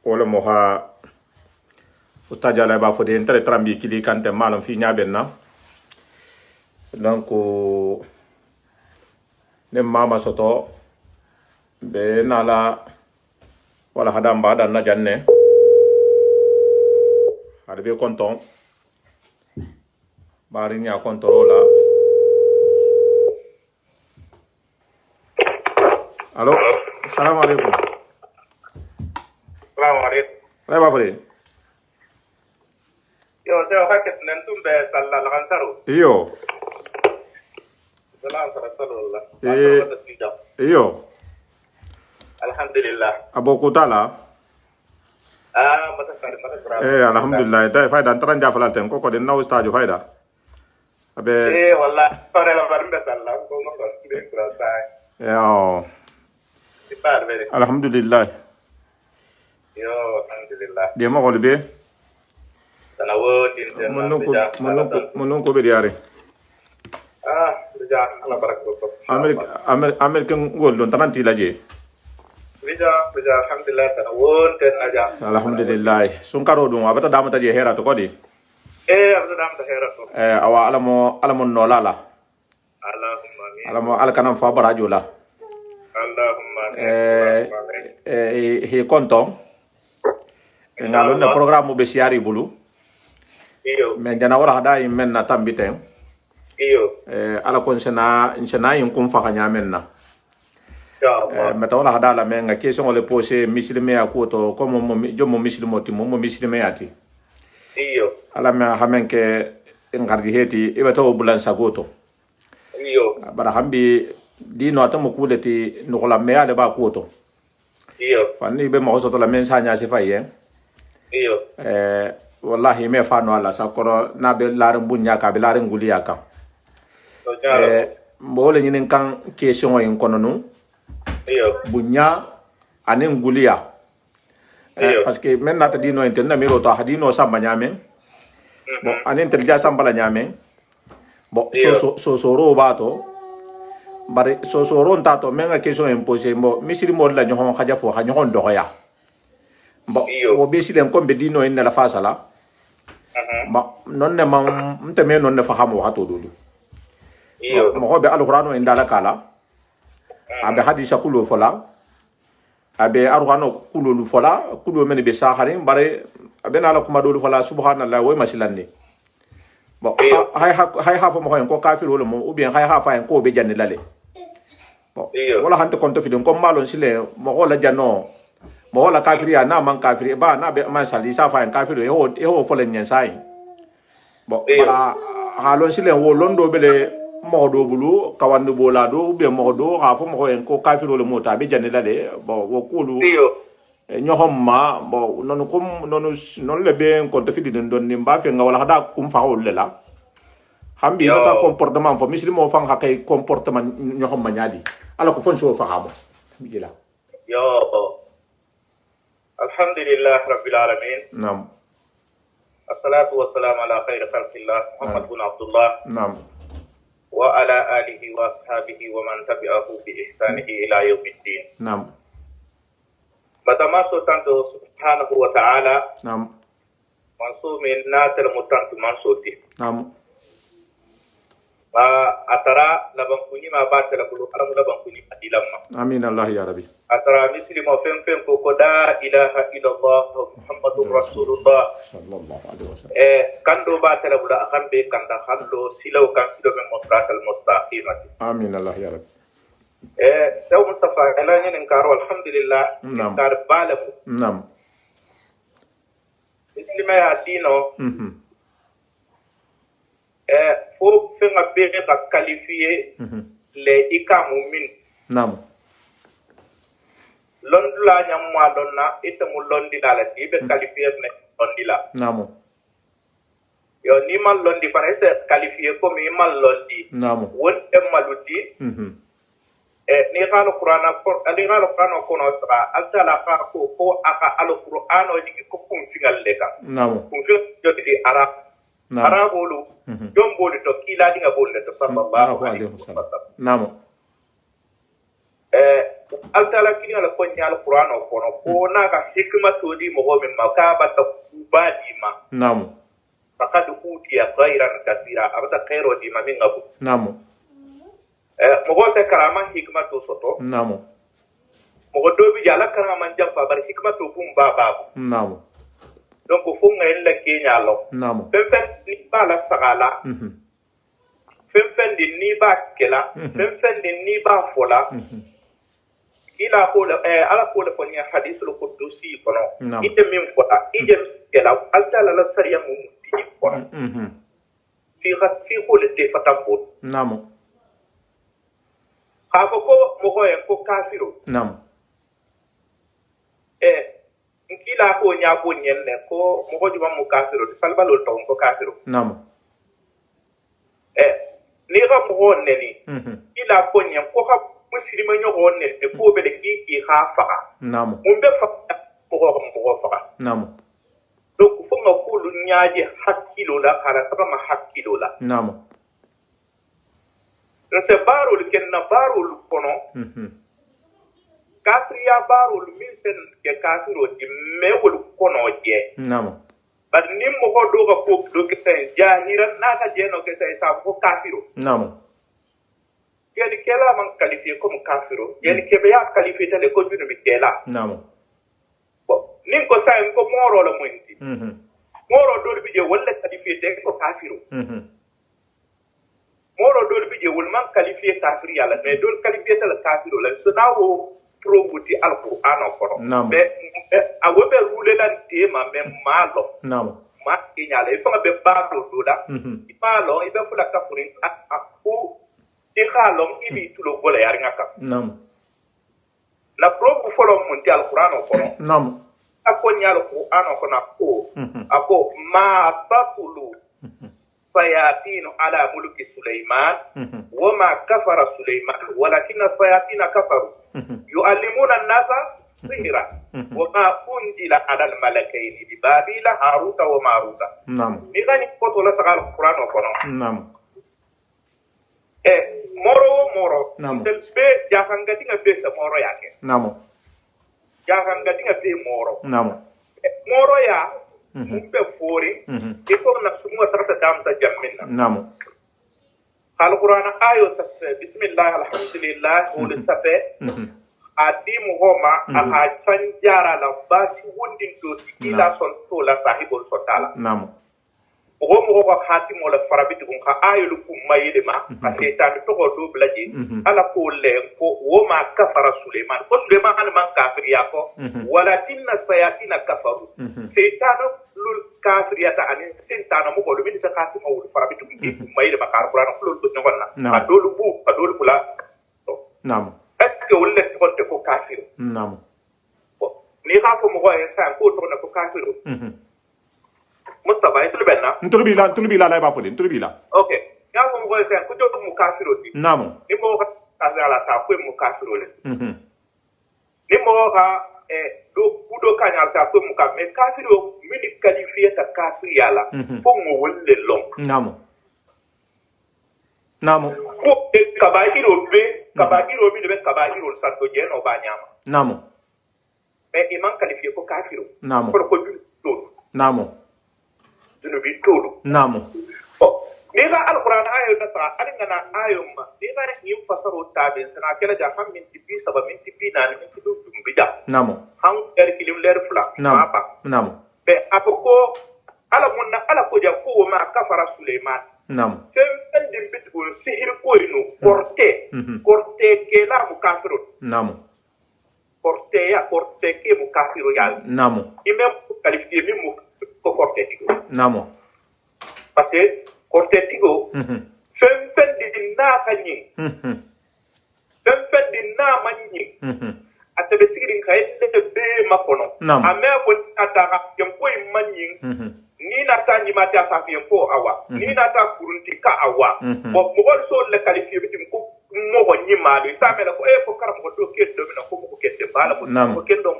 [SPEAKER 1] wala moha ustaz jala ba fode entre trambi kili kante malam fi nyabenna donc nem mama soto be nala wala hada mbada na janne hada be konton bari nya controla allo assalamu alaikum la ba fere
[SPEAKER 3] yo se o haket nen tumbe salla la kantaru
[SPEAKER 1] iyo
[SPEAKER 3] salam sallallahu
[SPEAKER 1] iyo
[SPEAKER 3] alhamdulillah
[SPEAKER 1] aboko tala
[SPEAKER 3] matakar
[SPEAKER 1] alhamdulillah tay fayda taran jafala ten ko den naw stadio fayda abe
[SPEAKER 3] walla tore la barbe salla ko mo ko be krasa
[SPEAKER 1] yo alhamdulillah
[SPEAKER 3] yo alhamdulillah
[SPEAKER 1] de mo golbe
[SPEAKER 3] tanawo tin ten
[SPEAKER 1] mon ko be diare
[SPEAKER 3] bija ala barakatu
[SPEAKER 1] american gol don taranti laje
[SPEAKER 3] bija alhamdulillah tanawo ten aja
[SPEAKER 1] alhamdulillah sun karo dum abata damata je hera to kodi
[SPEAKER 3] abata damata hera to
[SPEAKER 1] awa alamo no lala
[SPEAKER 3] allahumma amin
[SPEAKER 1] alamo alkanam fa barajo la he konton ngalon na programme be siari bulu
[SPEAKER 3] iyo
[SPEAKER 1] men jana wala hada men na tambiten
[SPEAKER 3] iyo
[SPEAKER 1] ala kon sena yin kum fa kanya men na meta wala hada la men nga question le poser muslime ya ko to comme mo jomo muslimo ti mo muslime yati
[SPEAKER 3] iyo
[SPEAKER 1] ala me hamen ke ngardi heti e bato bulan sagoto
[SPEAKER 3] iyo
[SPEAKER 1] bara hambi dino atamo kuleti no la me ale ba ko to
[SPEAKER 3] iyo
[SPEAKER 1] fanni be mo so to la men sanya se faye
[SPEAKER 3] iyo
[SPEAKER 1] wallahi me fa no ala sakoro na be larin bunya ka be larin guliya kan mbole nyinin kan question yin kono no
[SPEAKER 3] iyo
[SPEAKER 1] bunya anen guliya parce que men nata dino internet miro to hadino samba nyame bon anen telja samba la nyame bon so ro bato bare so ro ntato men ga question imposé mo misiri mo la nyon khaja fo nyon do ya bon o be silen ko be dino en la fasala ba non ne ma mteme non ne fahamo hato dudu mo ko be alqur'ano en dala kala abe hadisa kulo fola abe arqur'ano kulo fola kulo men be saharin bare abe na la kuma do fola subhanallah wa masilani bon hay ha fo mo ko kafir wala mo ou bien hay ha fa en ko be janne lale bon wala hante konto fidin ko malon sile mo ko la janno mo wala kafir ya na man kafir ba na be man sali sa fa en kafir e ho fo le nyen sai bon bara halon sile wo londo bele mo do bulu kawandu bola do be mo do ha fo mo en ko kafir wala mo ta be janne lale bon wo kulu nyohomma bon non comme non le ben konto fidin don ni mba fe ngawala hada kum fa hol la hambi nata comportement fo muslimo fa hakay comportement nyohomma nyadi ala ko fon so fa habo bila
[SPEAKER 3] yo alhamdulillah rabbil alamin
[SPEAKER 1] nam
[SPEAKER 3] assalatu wassalamu ala khair khalqillah muhammad ibn abdullah
[SPEAKER 1] nam
[SPEAKER 3] wa ala alihi wa ashabihi wa man tabi'ahu bi ihsanihi ila yawmiddin
[SPEAKER 1] nam
[SPEAKER 3] matamaso tanto subhanahu wa ta'ala
[SPEAKER 1] nam
[SPEAKER 3] manso min natal mutantu mansoti
[SPEAKER 1] nam
[SPEAKER 3] ba atara laban kuni ma ba tala bulu aram laban kuni adilamma
[SPEAKER 1] amin allah ya rabbi
[SPEAKER 3] atara muslimo fem ko la ilaha illallah muhammadur rasulullah
[SPEAKER 1] sallallahu alaihi wasallam
[SPEAKER 3] kando ba tala bulu akambe kanda hallo silaw kan silo men mustatal mustaqimati
[SPEAKER 1] amin allah ya rabbi
[SPEAKER 3] taw mustafa elani nin karo alhamdulillah kar balamu
[SPEAKER 1] nam
[SPEAKER 3] muslima ya dino fo fenga bere ka qualifier le ikamu min
[SPEAKER 1] nam
[SPEAKER 3] londula nyamwa donna itamu londi dala tibe qualifier ne londi la
[SPEAKER 1] nam
[SPEAKER 3] yo ni mal londi fana ese qualifier ko mi mal londi
[SPEAKER 1] nam
[SPEAKER 3] won maluti ni xalo qur'ana ko ali xalo qur'ana ko no sara altala fa ko aka al qur'ano digi ko kum fingal leka
[SPEAKER 1] nam
[SPEAKER 3] kum fi joti ara ara bolu jomboli to kila dinga bolle to sallallahu alaihi wasallam
[SPEAKER 1] nam
[SPEAKER 3] altala kini ala ko nyaal qur'ano ko no ko naga hikma to di mo min makaba ta kubadi ma
[SPEAKER 1] nam
[SPEAKER 3] faqad utiya khairan kaseera abata khairo di ma min ngabu
[SPEAKER 1] nam
[SPEAKER 3] mo se karama hikma to soto
[SPEAKER 1] nam
[SPEAKER 3] mo do bi jala karama jamba bar hikma to bum baba
[SPEAKER 1] nam
[SPEAKER 3] donc fo ngay la kenya lo
[SPEAKER 1] nam
[SPEAKER 3] fen ni bala sagala fen di ni ba kela fen di ni ba fola ila ko la ala ko la ko ni hadithul qudusi kono ite min fota ije kela altala la sariya mu ti kono fi ko le te fata fo
[SPEAKER 1] nam
[SPEAKER 3] ko mo ko kafiro
[SPEAKER 1] nam
[SPEAKER 3] nkila ko nya ko nyenne ko mo ko juma mu kafiro salbalo to ko kafiro
[SPEAKER 1] nam
[SPEAKER 3] ni ga mo neni ila ko nyen ko ha muslima nyo ko ne ko be de ki ha fa
[SPEAKER 1] nam
[SPEAKER 3] mun be fa ko fa
[SPEAKER 1] nam
[SPEAKER 3] donc fo nga ko lu nyaaje hakkilo la kala saba ma hakkilo la
[SPEAKER 1] nam
[SPEAKER 3] se barul ken na barul kono kafriya barul min sen ke kafiro di mewul kono je
[SPEAKER 1] nam
[SPEAKER 3] bad nim mo ko do ga ko do ke sen jahira na ka je no ke sen sa ko kafiro
[SPEAKER 1] nam
[SPEAKER 3] yani kela man qualifié comme kafiro yani kebe ya qualifié tele ko junu bi kela
[SPEAKER 1] namo
[SPEAKER 3] bo nin ko sa ko moro la mundi moro do bi je wala qualifié te ko kafiro moro do bi je wal man qualifié kafir yalla mais do qualifié tele kafiro la so nawo probuti alquran ko be a wobe rule lan tema même malo
[SPEAKER 1] namo
[SPEAKER 3] ma kinyala ifanga be bado do da ipalo ibe fula kafurin aku ikhalom ibi tulo gola yar ngaka
[SPEAKER 1] nam
[SPEAKER 3] la probu folo munti alquran ko
[SPEAKER 1] nam
[SPEAKER 3] akonya alquran ko na ko ako ma tatulu fayatin ala mulki sulaiman wa ma kafara sulaiman walakin fayatin kafaru yuallimuna an-nasa sihra wa ma unzila ala al-malakaini bi babila haruta wa maruta
[SPEAKER 1] nam
[SPEAKER 3] ni gani ko to la sagal alquran ko
[SPEAKER 1] nam
[SPEAKER 3] moro
[SPEAKER 1] Namo.
[SPEAKER 3] del be jahangati nga be sa moro yake
[SPEAKER 1] namo
[SPEAKER 3] jahangati nga be moro
[SPEAKER 1] namo
[SPEAKER 3] moro ya mbe fori iko na sumu tarata dam ta jamminna
[SPEAKER 1] namo
[SPEAKER 3] alquran ayo sa bismillah alhamdulillah wala safe adim homa aha chanjara la basi wondin do ila son to la sahibul sotala
[SPEAKER 1] namo
[SPEAKER 3] o mo ko hatim wala farabiti ko ayulu kum mayide ma asetan to ko do blaji ala ko le ko wo ma kafara sulaiman ko sulaiman an man kafir ya ko walakinna sayatina kafaru setan lul kafiriyata ani setan mo ko do min sa hatim wala farabiti ko mayide ma kar qur'an ko do ngonna adolu kula
[SPEAKER 1] nam
[SPEAKER 3] est ce que wala ko kafir
[SPEAKER 1] nam
[SPEAKER 3] ni ha ko mo ko en ko to na ko kafir Mustafa itu benna
[SPEAKER 1] ntulubi la ba fodin ntulubi la
[SPEAKER 3] okay ya ko mo sen ko jodo mu kafiro di
[SPEAKER 1] namo
[SPEAKER 3] ni mo ka azala ta ko mu kafiro le ni mo ka do kudo kanya ta ko mu ka me kafiro mini qualifié ta kafir yala ko mo wolle long namo ko kabairo mi be kabairo sa to je no ba nyama
[SPEAKER 1] namo
[SPEAKER 3] me iman qualifié ko kafiro
[SPEAKER 1] namo
[SPEAKER 3] ko do
[SPEAKER 1] namo
[SPEAKER 3] junubi tolu
[SPEAKER 1] namo
[SPEAKER 3] ni ga alquran ayo da ta alinga na ayo ma ni ga yin fasaro tabe sana kala ja ham min tibi saba min tibi na min tibi dumbida
[SPEAKER 1] namo
[SPEAKER 3] han kilim ler fula
[SPEAKER 1] namo namo
[SPEAKER 3] be apoko ala munna ala ko ja ko ma kafara sulaiman
[SPEAKER 1] namo
[SPEAKER 3] fem dim bitgo sihir ko inu korte ke la mu kafiru
[SPEAKER 1] namo
[SPEAKER 3] korte ke mu kafiru yal
[SPEAKER 1] namo
[SPEAKER 3] imem qualifié mi mu ko korte tigo
[SPEAKER 1] namo
[SPEAKER 3] parce que korte tigo fem di na kanyi fem di na manyi atabe sigirin kay de be makono ame ko ataka yempo manyi ni na tanyi mata sa yempo awa ni na ta kurunti ka awa bo mo so le qualifié bitim ko mo ko nyima do sa mela ko ko karam ko do ke do na ko ko kette bala ko kendo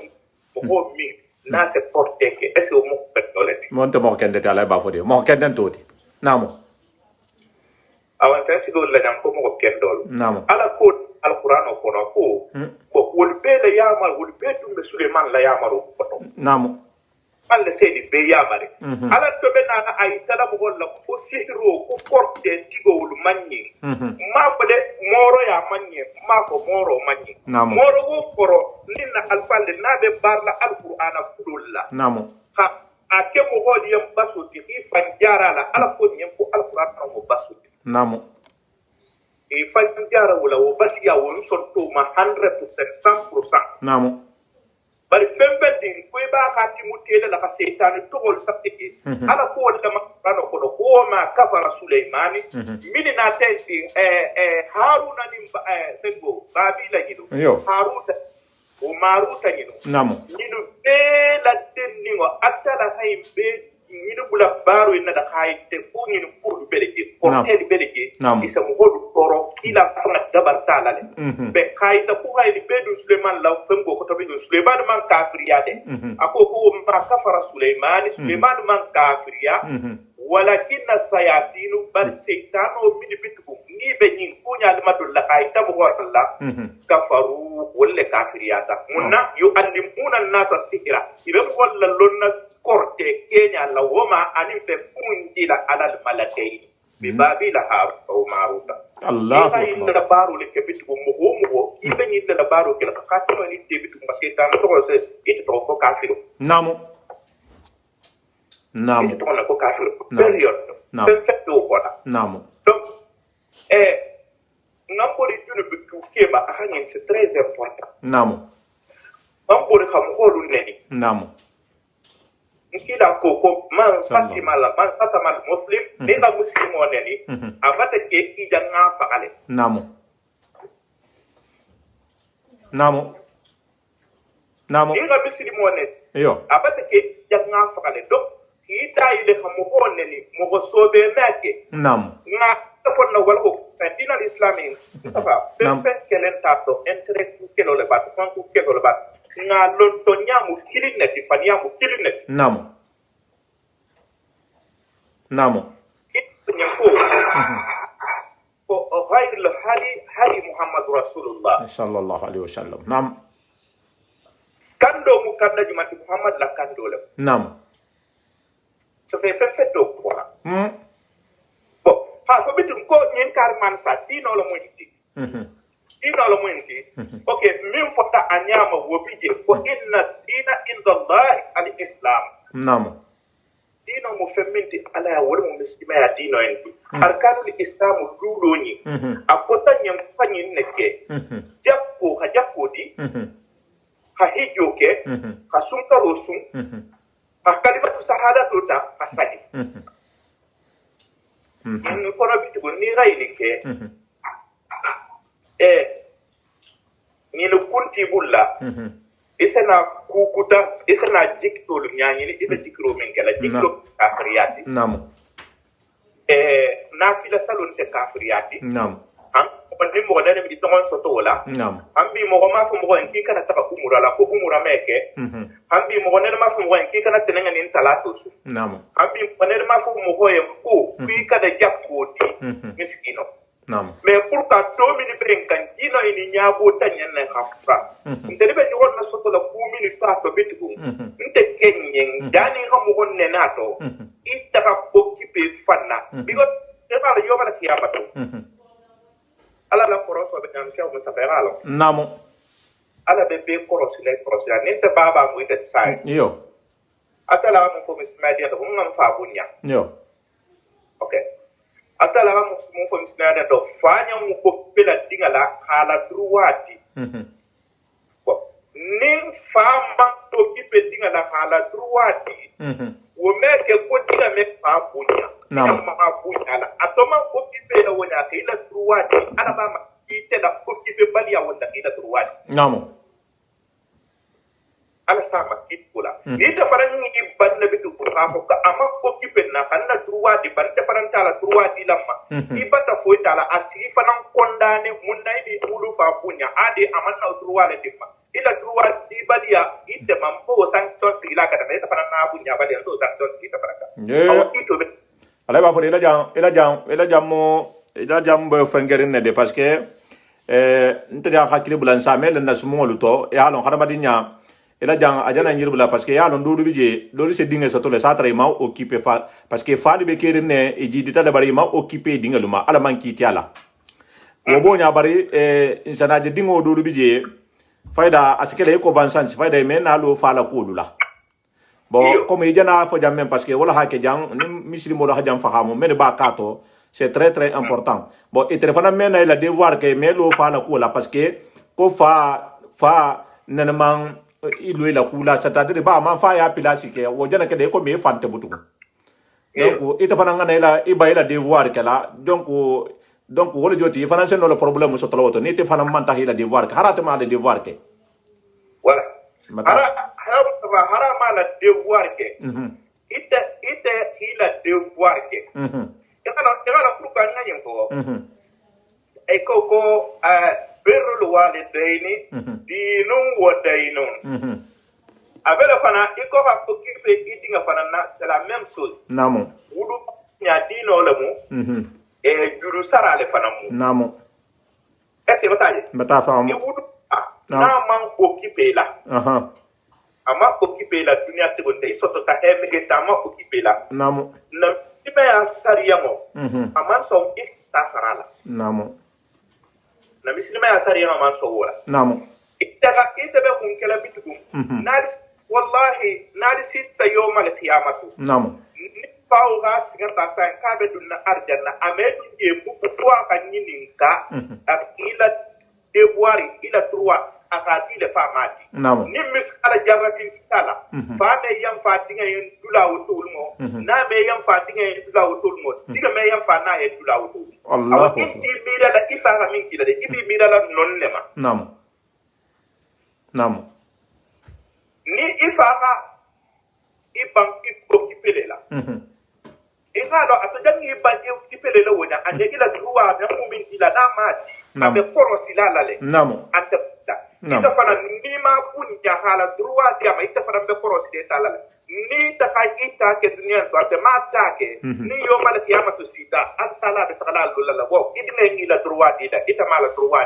[SPEAKER 3] ko mi na se porte ke est-ce que mo ko toleti
[SPEAKER 1] monte mo kende tala ba fodi mo kende toti namo
[SPEAKER 3] awan tan si do la nyam ko mo ko kendol
[SPEAKER 1] namo
[SPEAKER 3] ala ko alquran ko no ko wol be la yamal wol be dum Suleiman la yamaro ko to
[SPEAKER 1] namo
[SPEAKER 3] alla seydi be yamare ala to be na ay tala mo la ko sihiro ko porte tigo wol manni ma ko de moro ya manni ma ko moro manni moro go koro ninna alfalle na be barla alquran kudulla
[SPEAKER 1] namo
[SPEAKER 3] ha ake mo hodi yam basuti fanjara la ala ko nyem ko alquran ko basuti
[SPEAKER 1] namo
[SPEAKER 3] fanjara wala wo basiya won sorto ma 100% 100%
[SPEAKER 1] namo
[SPEAKER 3] bari fembe din ko ba khati mutele la setan to gol sabti ala ko wala ma bano ko ma kafara sulaimani min na tenti haruna nim sengo babila gido haruta o maruta gido
[SPEAKER 1] namo
[SPEAKER 3] nidu be la denningo atala haybe nidu bula baro ina da hayte ko nidu pour beleke portel beleke isa mo hodu toro kila fanga dabar talale be kayta ko haydi be du Suleiman law femgo ko to be du Suleiman man kafiriyade ako ko ma kafara Suleiman man kafiriya walakinna sayatinu bal saytanu min bitkum ni be nyin ko nyaade madul la kayta bo Allah kafaru wala kafiriyata munna yuallimuna an-nasa sihra ibe wala lonna korte kenya la woma anim fe fundila alal malakaini bi babila ha o maruta
[SPEAKER 1] Allah
[SPEAKER 3] ina yin da baro le ke bitu mo ibe ni da baro ke ka to ni te bitu ba ke tan to se ite to ko kafiru
[SPEAKER 1] namu
[SPEAKER 3] ite to na ko kafiru period perfecto ko na
[SPEAKER 1] namu
[SPEAKER 3] donc ngambori tunu bitu ke ba hanin c'est très important
[SPEAKER 1] namu
[SPEAKER 3] ngambori xam holu neni
[SPEAKER 1] namu
[SPEAKER 3] nkila ko man fatima la man fatama muslim ni la muslimo neni avata ke ki janga faale
[SPEAKER 1] namu
[SPEAKER 3] ni la muslimo neni
[SPEAKER 1] yo
[SPEAKER 3] avata ke janga faale donc ki tayi le xam ho neni mo ko sobe meke
[SPEAKER 1] namu
[SPEAKER 3] nga fon na wal ko dina l'islami safa pepe kelen tato entre ku kelo le bat ku kelo le bat nga lon to nyamu kilineti faniamu kilineti
[SPEAKER 1] namu
[SPEAKER 3] ko غير الحالي حالي محمد رسول الله
[SPEAKER 1] صلى الله عليه وسلم نعم
[SPEAKER 3] كندو مكنا جماعة محمد لا كندو له
[SPEAKER 1] نعم
[SPEAKER 3] سوف يفتو كوا ha ko bitum ko nyen kar man sa dino lo moyti okay min fota anyama wo bije ko inna dina inda Allah al islam
[SPEAKER 1] naam
[SPEAKER 3] dino mo femminti ala wala mo miskima ya dino en arkanul islam duloni akota nyam fanyin neke jakko di ha hijoke ha sumka rosum ha kalimatu sahadatu ta asadi ni kono bitigo ni rayni ke ni no kunti bulla isena kukuta isena jikto lu nyaani ni ibe jikro men kala jikto kafriyati
[SPEAKER 1] nam
[SPEAKER 3] na fila salon te kafriyati
[SPEAKER 1] nam
[SPEAKER 3] ko ni mo dane mi tongon soto wala
[SPEAKER 1] nam
[SPEAKER 3] ambi mo ma fo mo en ki kana ta umura la ko umura meke ambi mo ne ma fo mo en ki kana tenenga ni talato su
[SPEAKER 1] nam
[SPEAKER 3] ambi mo ne ma fo mo ko en ko ki kada jakko di miskino
[SPEAKER 1] nam
[SPEAKER 3] mais pour ka to mini bren kan dino ini nyabo tanyen na hafra ndere be jogon na soto la ku mini pa to bitigu nte kenyen dani ha mo gonne nato itta ka bokki pe fanna bigo te ba yo bala kiyaba to ala la koroso be tan cheikh musa bayalo
[SPEAKER 1] namu
[SPEAKER 3] ala be korosi le korosi ni te baba mu ite sai
[SPEAKER 1] yo
[SPEAKER 3] atala mo ko mismadi to ngam fa bunya
[SPEAKER 1] yo
[SPEAKER 3] okay atala mo fo misnada to fanya mo ko pela dingala hala druwati ni famba to kipe dingala hala druwati wo meke ko dinga me fa bunya
[SPEAKER 1] nam
[SPEAKER 3] ma bunya la atoma ko kipe la wona ke ila druwati ala ba ma ite da ko kipe bali ya wona ke ila druwati
[SPEAKER 1] nam
[SPEAKER 3] ala sama kitula ita faran ni banna bitu ko ka ama ko kipenna kanna truwadi bante faran tala truwadi lamma ibata foi tala asiri fanan kondane munai di ulu fa punya ade amanna truwale dimma ila truwadi badia ite mambo sanction sila kada ita faran na punya badia to sanction kita faraka
[SPEAKER 1] ala ba fo ila jam bo fengerin ne de parce que ntada hakile bulan samel na sumo luto ya lon hadamadinya ila jang ajana nyirbula parce que ya lon dodu bije do se dinga sa to le satra ma occuper fa parce que fa be kere ne e ji dita le bari ma occuper dinga luma ala man ki tiala wo bo nya bari insana je dingo dodu bije fayda asikele ko vansan fayda men na lo fa la ko lula bon comme jana fo jam même parce que wala ha ke jang ni misri mo ha jam fa ha mo men ba kato c'est très très important bon et téléphone men na la devoir que men lo fa la ko la parce que ko fa nanman ilo la kula c'est-à-dire ba man fa ya pilasi ke wo jana ke de ko me fante butu donc ita fana ngana ila iba ila devoir ke la donc wala joti fana sen no le problème so toloto ni te fana man ta ila devoir ke harata ma le devoir ke
[SPEAKER 3] wala hara ma la devoir ke ita ila devoir ke kana pour ka ngani ko e ko birrul walidaini dinun wa dainun abela fana iko ha ko kife itinga fana na c'est la même chose
[SPEAKER 1] namo
[SPEAKER 3] wudu nya dino le mu juru sara le fana mu
[SPEAKER 1] namo
[SPEAKER 3] est-ce que
[SPEAKER 1] bata fa mu
[SPEAKER 3] wudu na man ko kife la ama ko kife la dunia te bonde isoto ta hemege ta ma ko kife la
[SPEAKER 1] namo
[SPEAKER 3] na tibe ya sariya mo ama so ta sarala
[SPEAKER 1] namo
[SPEAKER 3] na misilima ya sari ma man so wala
[SPEAKER 1] namo
[SPEAKER 3] ita be kun kala bitukum nal wallahi nal sitta yawm al qiyamatu
[SPEAKER 1] namo
[SPEAKER 3] ni paw ga sigata sa ka be dunna arjanna amedu je bu ko kan yininka ila devoiri ila trois akati le famati ni miskala jarratin sala fa me yam fatinga yen dula wutul mo na me yam fatinga yen dula wutul mo diga me yam fa na yen dula wutul Allah ko ti mira la isa ga min kila de ibi mira la non lema
[SPEAKER 1] namo
[SPEAKER 3] ni ifa ga ibang iko kipelela ina do atajangi ibang iko kipelela wona ande ila duwa na mumin ila na mati abe korosila lale ante ita fana ni ma punja hala droit dia ma ita fana be korosi de talala ni ta ka ita ke dunia so ate ma ta ke ni yo mala kiyama to sita asala be sala lalla wo idne ni la droit dia ita mala droit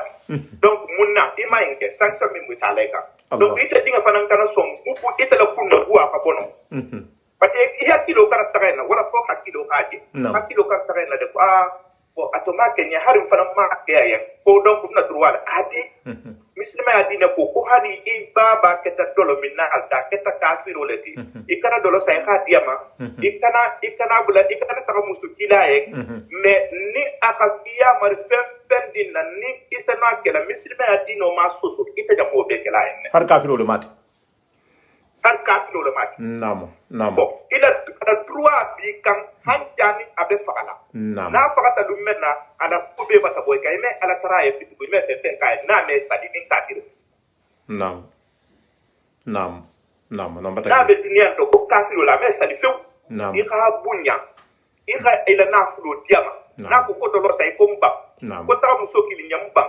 [SPEAKER 3] donc munna ima inke sanction mi mutaleka donc ita dinga fana kana som upu ita la kunna buwa ka bono pate iya kilo kana tagana wala ko hakilo haji hakilo kana tagana de atoma kenya harim fana ma kaya ko donc na droit ati mislima ya dina ko hani ibaba keta dolo minna alta keta kafiro leti ikana dolo say khadiyama ikana bula ikana saka musukila ek me ni akakia mar fem dinna ni isana kela mislima ya dino ma soso ita jamo be kela en
[SPEAKER 1] har kafiro le mati
[SPEAKER 3] namo ila kada droit bi kan hanjani abe fakala na fakata dum menna ala kube bata boy kay me ala taraye fitu me fe kay na me sadi din kadir
[SPEAKER 1] nam bata
[SPEAKER 3] na be dunia to ko kafiro la me sadi few i ka bunya i ka ila na fulo diama na ko ko do say ko mba ko ta muso kili nyamba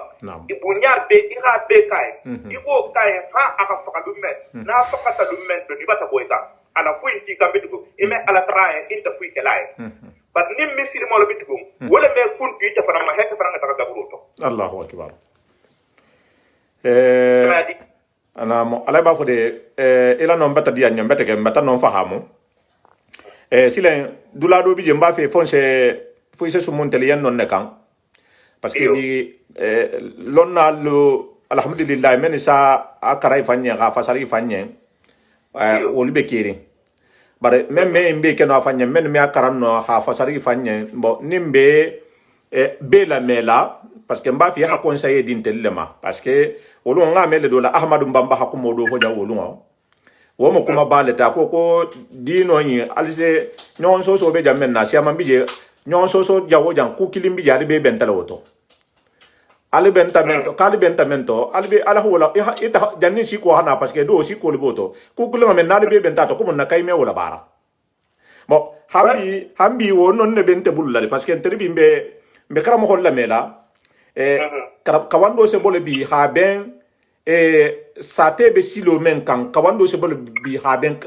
[SPEAKER 3] i bunya be i ka be kay i ko kay ha aka fakata dum me na fakata dum men do di bata boy ka ala fuinti ka bitugo ime ala taraye inta fuite lay but nim misiri mo la bitugo wala me kuntu ita fana ma hekka fana ngata gaburuto
[SPEAKER 1] Allahu akbar ana mo ala ba fode ila non bata dia nyam bata ke bata non fahamu silen dulado bi je mba fe fonse fuise sumuntel yan non ne kan parce que bi lonna lo alhamdulillah men sa akara ifanye ga fasari ifanye wolu be kiri bare memme mbe ke no afanye men me akaran no ha fasari ifanye bo nimbe be la mela parce que mba fi ha conseiller d'intelema parce que wolu nga mele do la ahmadu mbamba ha ko modo fo ja wolu ngo wo mo kuma baleta ko dino ni alise nyon so be jamen na siama bije nyon so jawo jan ku kilimbi jari be bentala woto ali bentamento ali be ala wala ita janni si ko hana parce que do si ko liboto ku kulo men nali be bentato ko na kayme wala bara bo hambi wo non ne bente bulla parce que terbi be karamo holla mela kawando se bole bi ha ben sate be silo men kan kawando se bole bi ha ben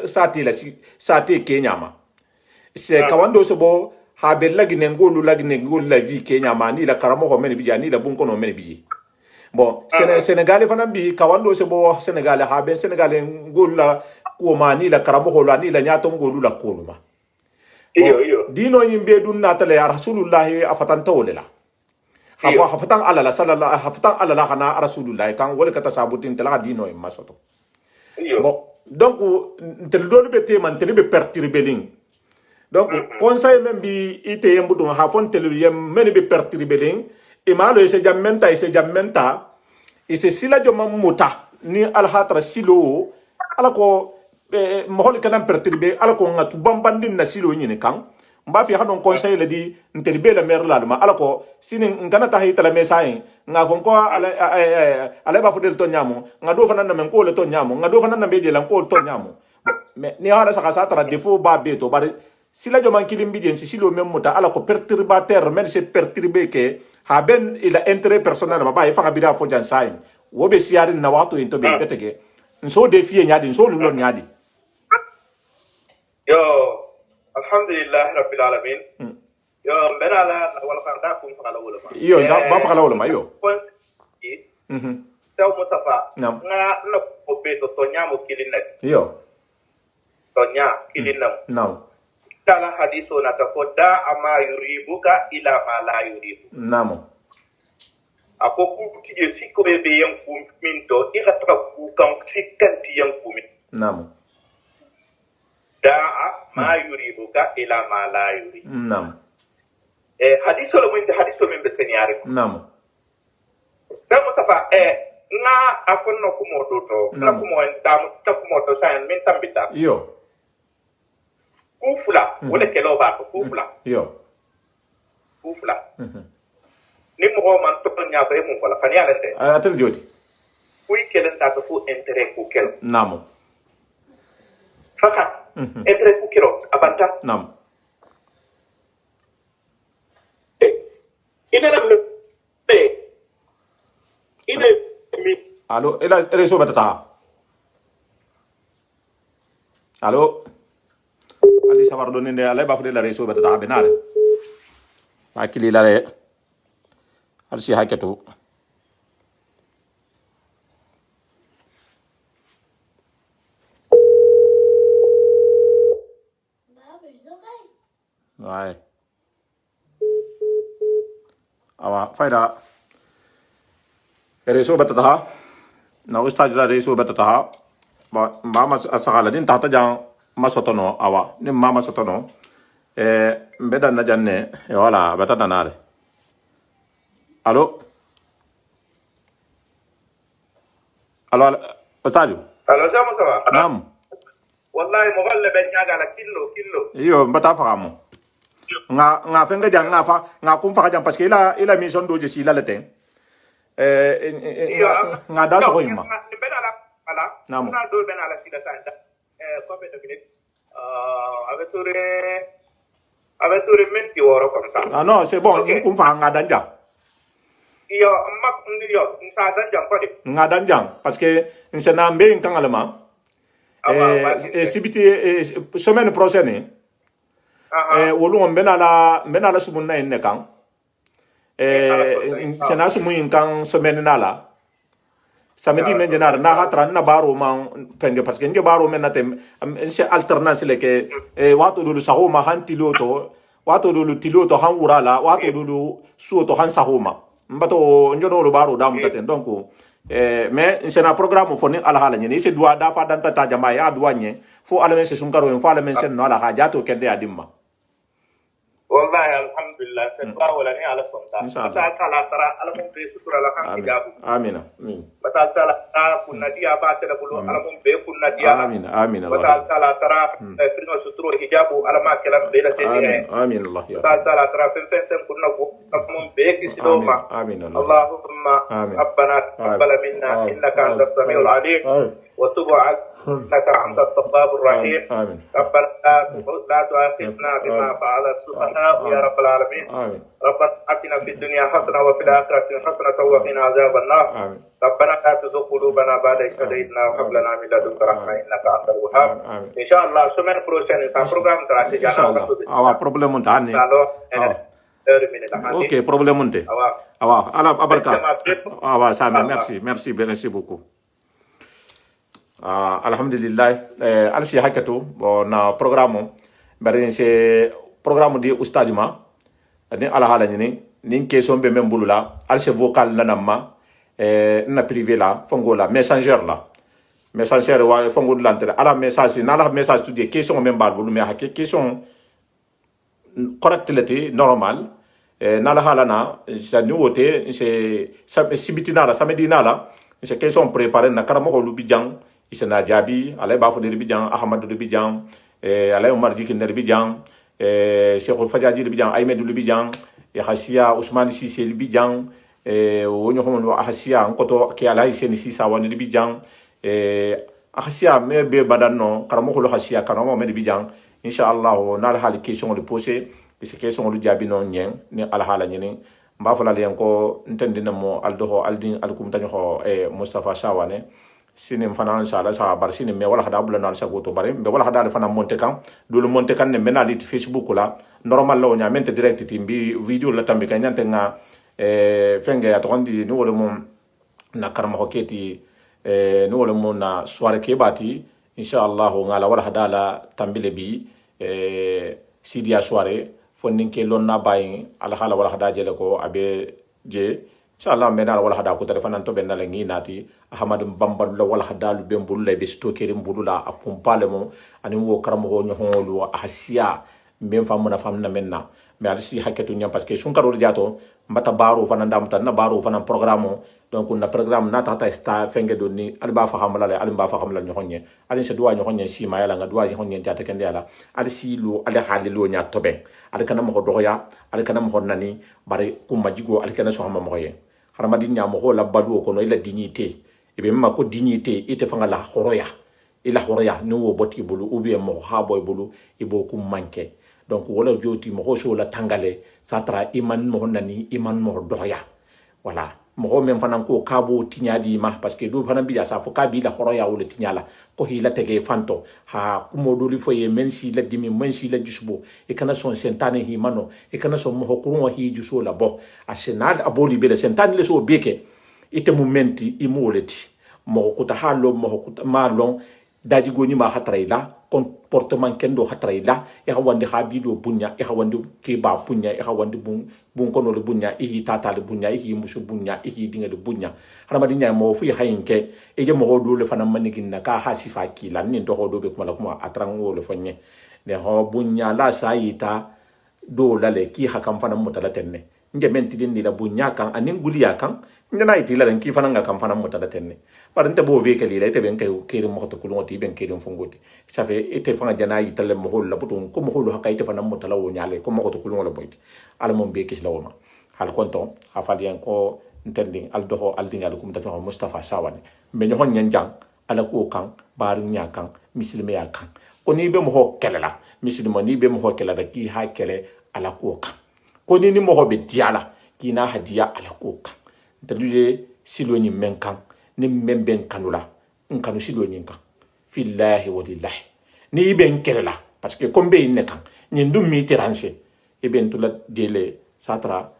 [SPEAKER 1] sate kenyama se kawando se bo ha be lagine ngolu la vie Kenya ma ni la karamo ho men bi ni la bunko no men bi bon Sénégal fana bi kawando se bo Sénégal ha be Sénégal ngolu la ko ma ni la karamo ho la ni la nyato ngolu la koluma iyo dino yimbe dun natale ya rasulullah afatan tawlela hafatan ala la sallallahu hafatan ala la kana rasulullah kan wala kata sabutin tala dino e masoto bon donc tel do be te man tel be perturbeling donc conseil même bi ite yembudu ha fon telu yem men be perturbeling e malo e se jammenta e se sila joma muta ni al hatra silo ala ko mohol kanam perturbe ala ko ngatu bambandin na silo nyine kan mba fi hanon conseil le di ntel be la mer la ma ala ko sinin ngana ta hitala mesay nga fon ko ala ba fodel to nyamo nga do fanan na men ko le to nyamo nga do fanan na be de lan ko to nyamo mais ni hala saka satra defo ba be to bari sila joman kilimbi den si silo même muta ala ko perturbateur men se perturber ke ha ben ila intérêt personnel ba ba fa bida fo jan say wo be siarin na wato into be betege nso defie nyadi nso lulo nyadi
[SPEAKER 3] yo alhamdulillah rabbil alamin yo benala wala farda kum fala wala ma
[SPEAKER 1] yo ba fala wala ma yo
[SPEAKER 3] taw musafa nga na ko be to nyamo kilinna
[SPEAKER 1] yo
[SPEAKER 3] to nya kilinna
[SPEAKER 1] now
[SPEAKER 3] kala hadiso na ta ko da ama yuribuka ila ma la yuribu
[SPEAKER 1] namo
[SPEAKER 3] ako ku tije sikko be yan ku min to ira ta ku kan sikkanti yan ku min
[SPEAKER 1] namo
[SPEAKER 3] da ma yuribuka ila ma la yuribu
[SPEAKER 1] namo
[SPEAKER 3] hadiso lo min hadiso min be senyare
[SPEAKER 1] namo
[SPEAKER 3] sa musafa nga afonno ku moto to na ku mo ndam ta ku moto sa min tambita
[SPEAKER 1] yo
[SPEAKER 3] kufula wala kelo ba ko kufula
[SPEAKER 1] yo
[SPEAKER 3] kufula ni mo man to nya ba mu wala fani ala te
[SPEAKER 1] atel jodi
[SPEAKER 3] kuy kelen ta fu intérêt ku kelo
[SPEAKER 1] namo
[SPEAKER 3] faka intérêt ku kelo abanta
[SPEAKER 1] namo
[SPEAKER 3] ina ram le ina mi
[SPEAKER 1] allo ela reso batata allo ali safar do nende ala ba fu de la reso batata benare akili la re al si haketo ouais awa fayda reso batata na ustad la reso batata ba mama sakala din tata jang masotono awa ni mama sotono mbeda na janne wala batata nare allo allo ustad
[SPEAKER 3] allo sama sama
[SPEAKER 1] nam
[SPEAKER 3] wallahi mo balle be nyaga la killo
[SPEAKER 1] iyo mbata famo nga fenga jang nga kum fa jang parce que ila mission do je si la leten nga da so ko yima
[SPEAKER 3] ala
[SPEAKER 1] namo
[SPEAKER 3] na do ben ala sida santa ko be to gine avec menti woro comme ça
[SPEAKER 1] ah non c'est bon okay. Kum fa nga danja
[SPEAKER 3] iyo mak ndiyo sa danja ko de
[SPEAKER 1] nga danja parce que nsena mbe nkangalama sibiti semaine prochaine wolu on benala sumunna inne kan sena sumu kan semaine nala samedi men jenar na hatra na baro man penge parce que nge baro men natem c'est alternance le ke wato dulu sahoma han tiloto wato dulu tiloto han urala wato dulu suoto han sahoma mbato njono baro damu taten donc mais c'est un programme fo ni ala hala ni c'est doit da fa danta ta jama ya douanye fo ala men se sunkaro en fo ala men sen no ala hajato kende adimma
[SPEAKER 3] wallahi alhamdulillah c'est pas wala ni ala sonta ta kala tara ala mon be sutura la kan hijabu
[SPEAKER 1] amina
[SPEAKER 3] bata tala kunna dia ba ta bulu ala mon be kunna dia
[SPEAKER 1] amina
[SPEAKER 3] bata tala tara firno suturo hijabu ala ma kala be la te
[SPEAKER 1] amin allah ya
[SPEAKER 3] bata tala tara fem kunna ko mon be kisido ma
[SPEAKER 1] amin
[SPEAKER 3] allahumma rabbana taqabbal minna innaka antas samiul alim wa tub إنك أنت التواب الرحيم ربنا لا تؤاخذنا بما فعل السفهاء يا رب العالمين ربنا آتنا في الدنيا حسنة وفي الآخرة حسنة وقنا عذاب النار ربنا لا تزغ قلوبنا بعد إذ هديتنا وهب لنا من لدنك رحمة إنك أنت الوهاب إن شاء الله semaine prochaine c'est un programme
[SPEAKER 1] إن شاء الله أوا problème تاني ok problème te awa ala abarka awa sami merci beaucoup alhamdulillah alsi hakato na programme bari c'est programme di ustadima ni ala hala ni question be men bulula alsi vocal la namma na privé la fongola messenger wa fongo lantere ala message na ala message tudie question men bal bulu me hakke question correct lati normal na la hala na sa nouveauté c'est sibitina la samedi na la c'est question préparée na karamo lu bijang isana jabi alay bafo de bijan ahmad de bijan alay umar jikin de bijan cheikhul fajaji de bijan aymed de bijan ya khasiya usman sisi de bijan wonyo homo khasiya nkoto ke alay seni sisa woni de bijan khasiya me be badanno karamo khulu khasiya karamo me de bijan inshallah na la hal question de poser et ces questions lu jabi non nyen ni ala hala nyini mbafo la len ko ntendina mo aldo aldin alkum tanyo mustafa shawane sinin fana inshallah sa bar sinin me wala hada bula na sa goto bare be wala hada fana monte kan dulu monte kan ne menali ti facebook la normal la nya mente direct ti bi video la tambe kan nyante nga fenge ya tondi ni wala mum na karma hoketi ni wala mum na soirée ke bati inshallah ngala wala hada la tambile bi sidia soirée fonnin ke lonna bayin ala hala wala hada jele ko abe je inshallah me dal wala hada ko tare fanan to ben dal ngi nati ahmadu bambal la wala hada lu bembul le be stokerim bulula apum palemo ani wo karamo ho nyholu ahsia même famuna famna menna mais alsi haketu nyam parce que sun karo jato mbata baro fanan damta na baro fanan programme donc na programme na tata sta fenge do ni alba fa xamala le alba fa xamala ñoxonye alin se duwa ñoxonye si ma yala nga duwa ñoxonye jata kende yala alsi lo ale xalilu nya tobe al kana mo doya al kana mo nani bare kuma jigo al kana so xama mo ye harama di nya mo la balu ko no ila dignité e be ma ko dignité ite fa nga la khoroya ila khoroya no wo boti bulu ou bien mo ha boy bulu e bo ku manke donc wala joti mo so la tangale satra iman mo nani iman mo doya voilà mo men fanan ko kabo tinyadi ma parce que do fanan biya sa fo kabi la khoroya wala tinyala ko hi la tege fanto ha kumo do li foye men si la dimi men si la jusbo e kana son sentane hi mano e kana son mo kurun hi juso la bo asenal aboli bele sentane le so beke ite momenti imoleti mo ko ta halo mo ko malon daji goni ma hatraila comportement kendo hatraila e hawande habido bunya e hawande ke ba bunya e hawande bun kono le bunya e tata le bunya e musu bunya e dinga le bunya harama dinya mo fu hayinke e je mo do le fana manigin na ka hasifa kila ni do do be kuma atrango le fonye ne ho bunya la sayita do la le ki hakam fana mutala tenne nge menti din la bunya kan anin guliya kan ngana iti la ki fana ngakam fana mutala tenne parante bo be ke lila ite ben kay kere mo to kuloti ben kere fongoti ça fait ite fanga jana yitale mo hol la butun ko mo hol hakka ite fana mutala wo nyale ko mo to kulon la boyti ala mom be kis la wona hal konton hafalian ko ntending al doho al dingal ko mutafa Mustafa Sawane be nyon nyanjang ala ko kan bar nya kan muslimi ya kan ko ni be mo ho kelela muslimo ni be mo ho kelela ki ha kele ala ko kan ko ni mo ho be diala ki na hadiya ala ko kan taduje siloni menkan ni memben kanula nkanu siloni kan fillahi walillahi ni ben kelela parce que kombe inne kan ni ndum mi tiranse e ben to la dele satra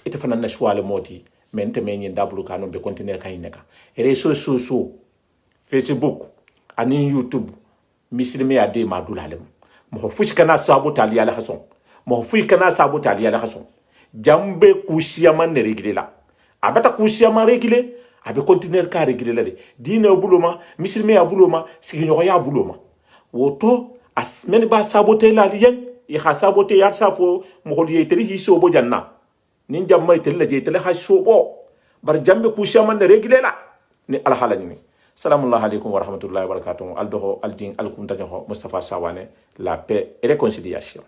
[SPEAKER 1] ite fana na swale moti mente men ni dablu kanu be continuer kan ineka réseaux sociaux Facebook ani YouTube mislimi ade madulalem mo fuci kana sabuta ali ala hason mo fuci kana sabuta ali ala hason jambe kusiama ne reglela abata kusiama regle abe continuer ka regle le dina buloma mislimi ya buloma sigi nyoko ya buloma woto as men ba sabote la liyen i ha sabote ya safo mo hol yeteri hi sobo janna nin jamma yeteri la jetele ha sobo bar jambe kusiama ne regle la ni alhala ni Salam alaikum wa rahmatullahi wa barakatuh. Al doho al din al kunta Mustafa Sawane, la paix et réconciliation.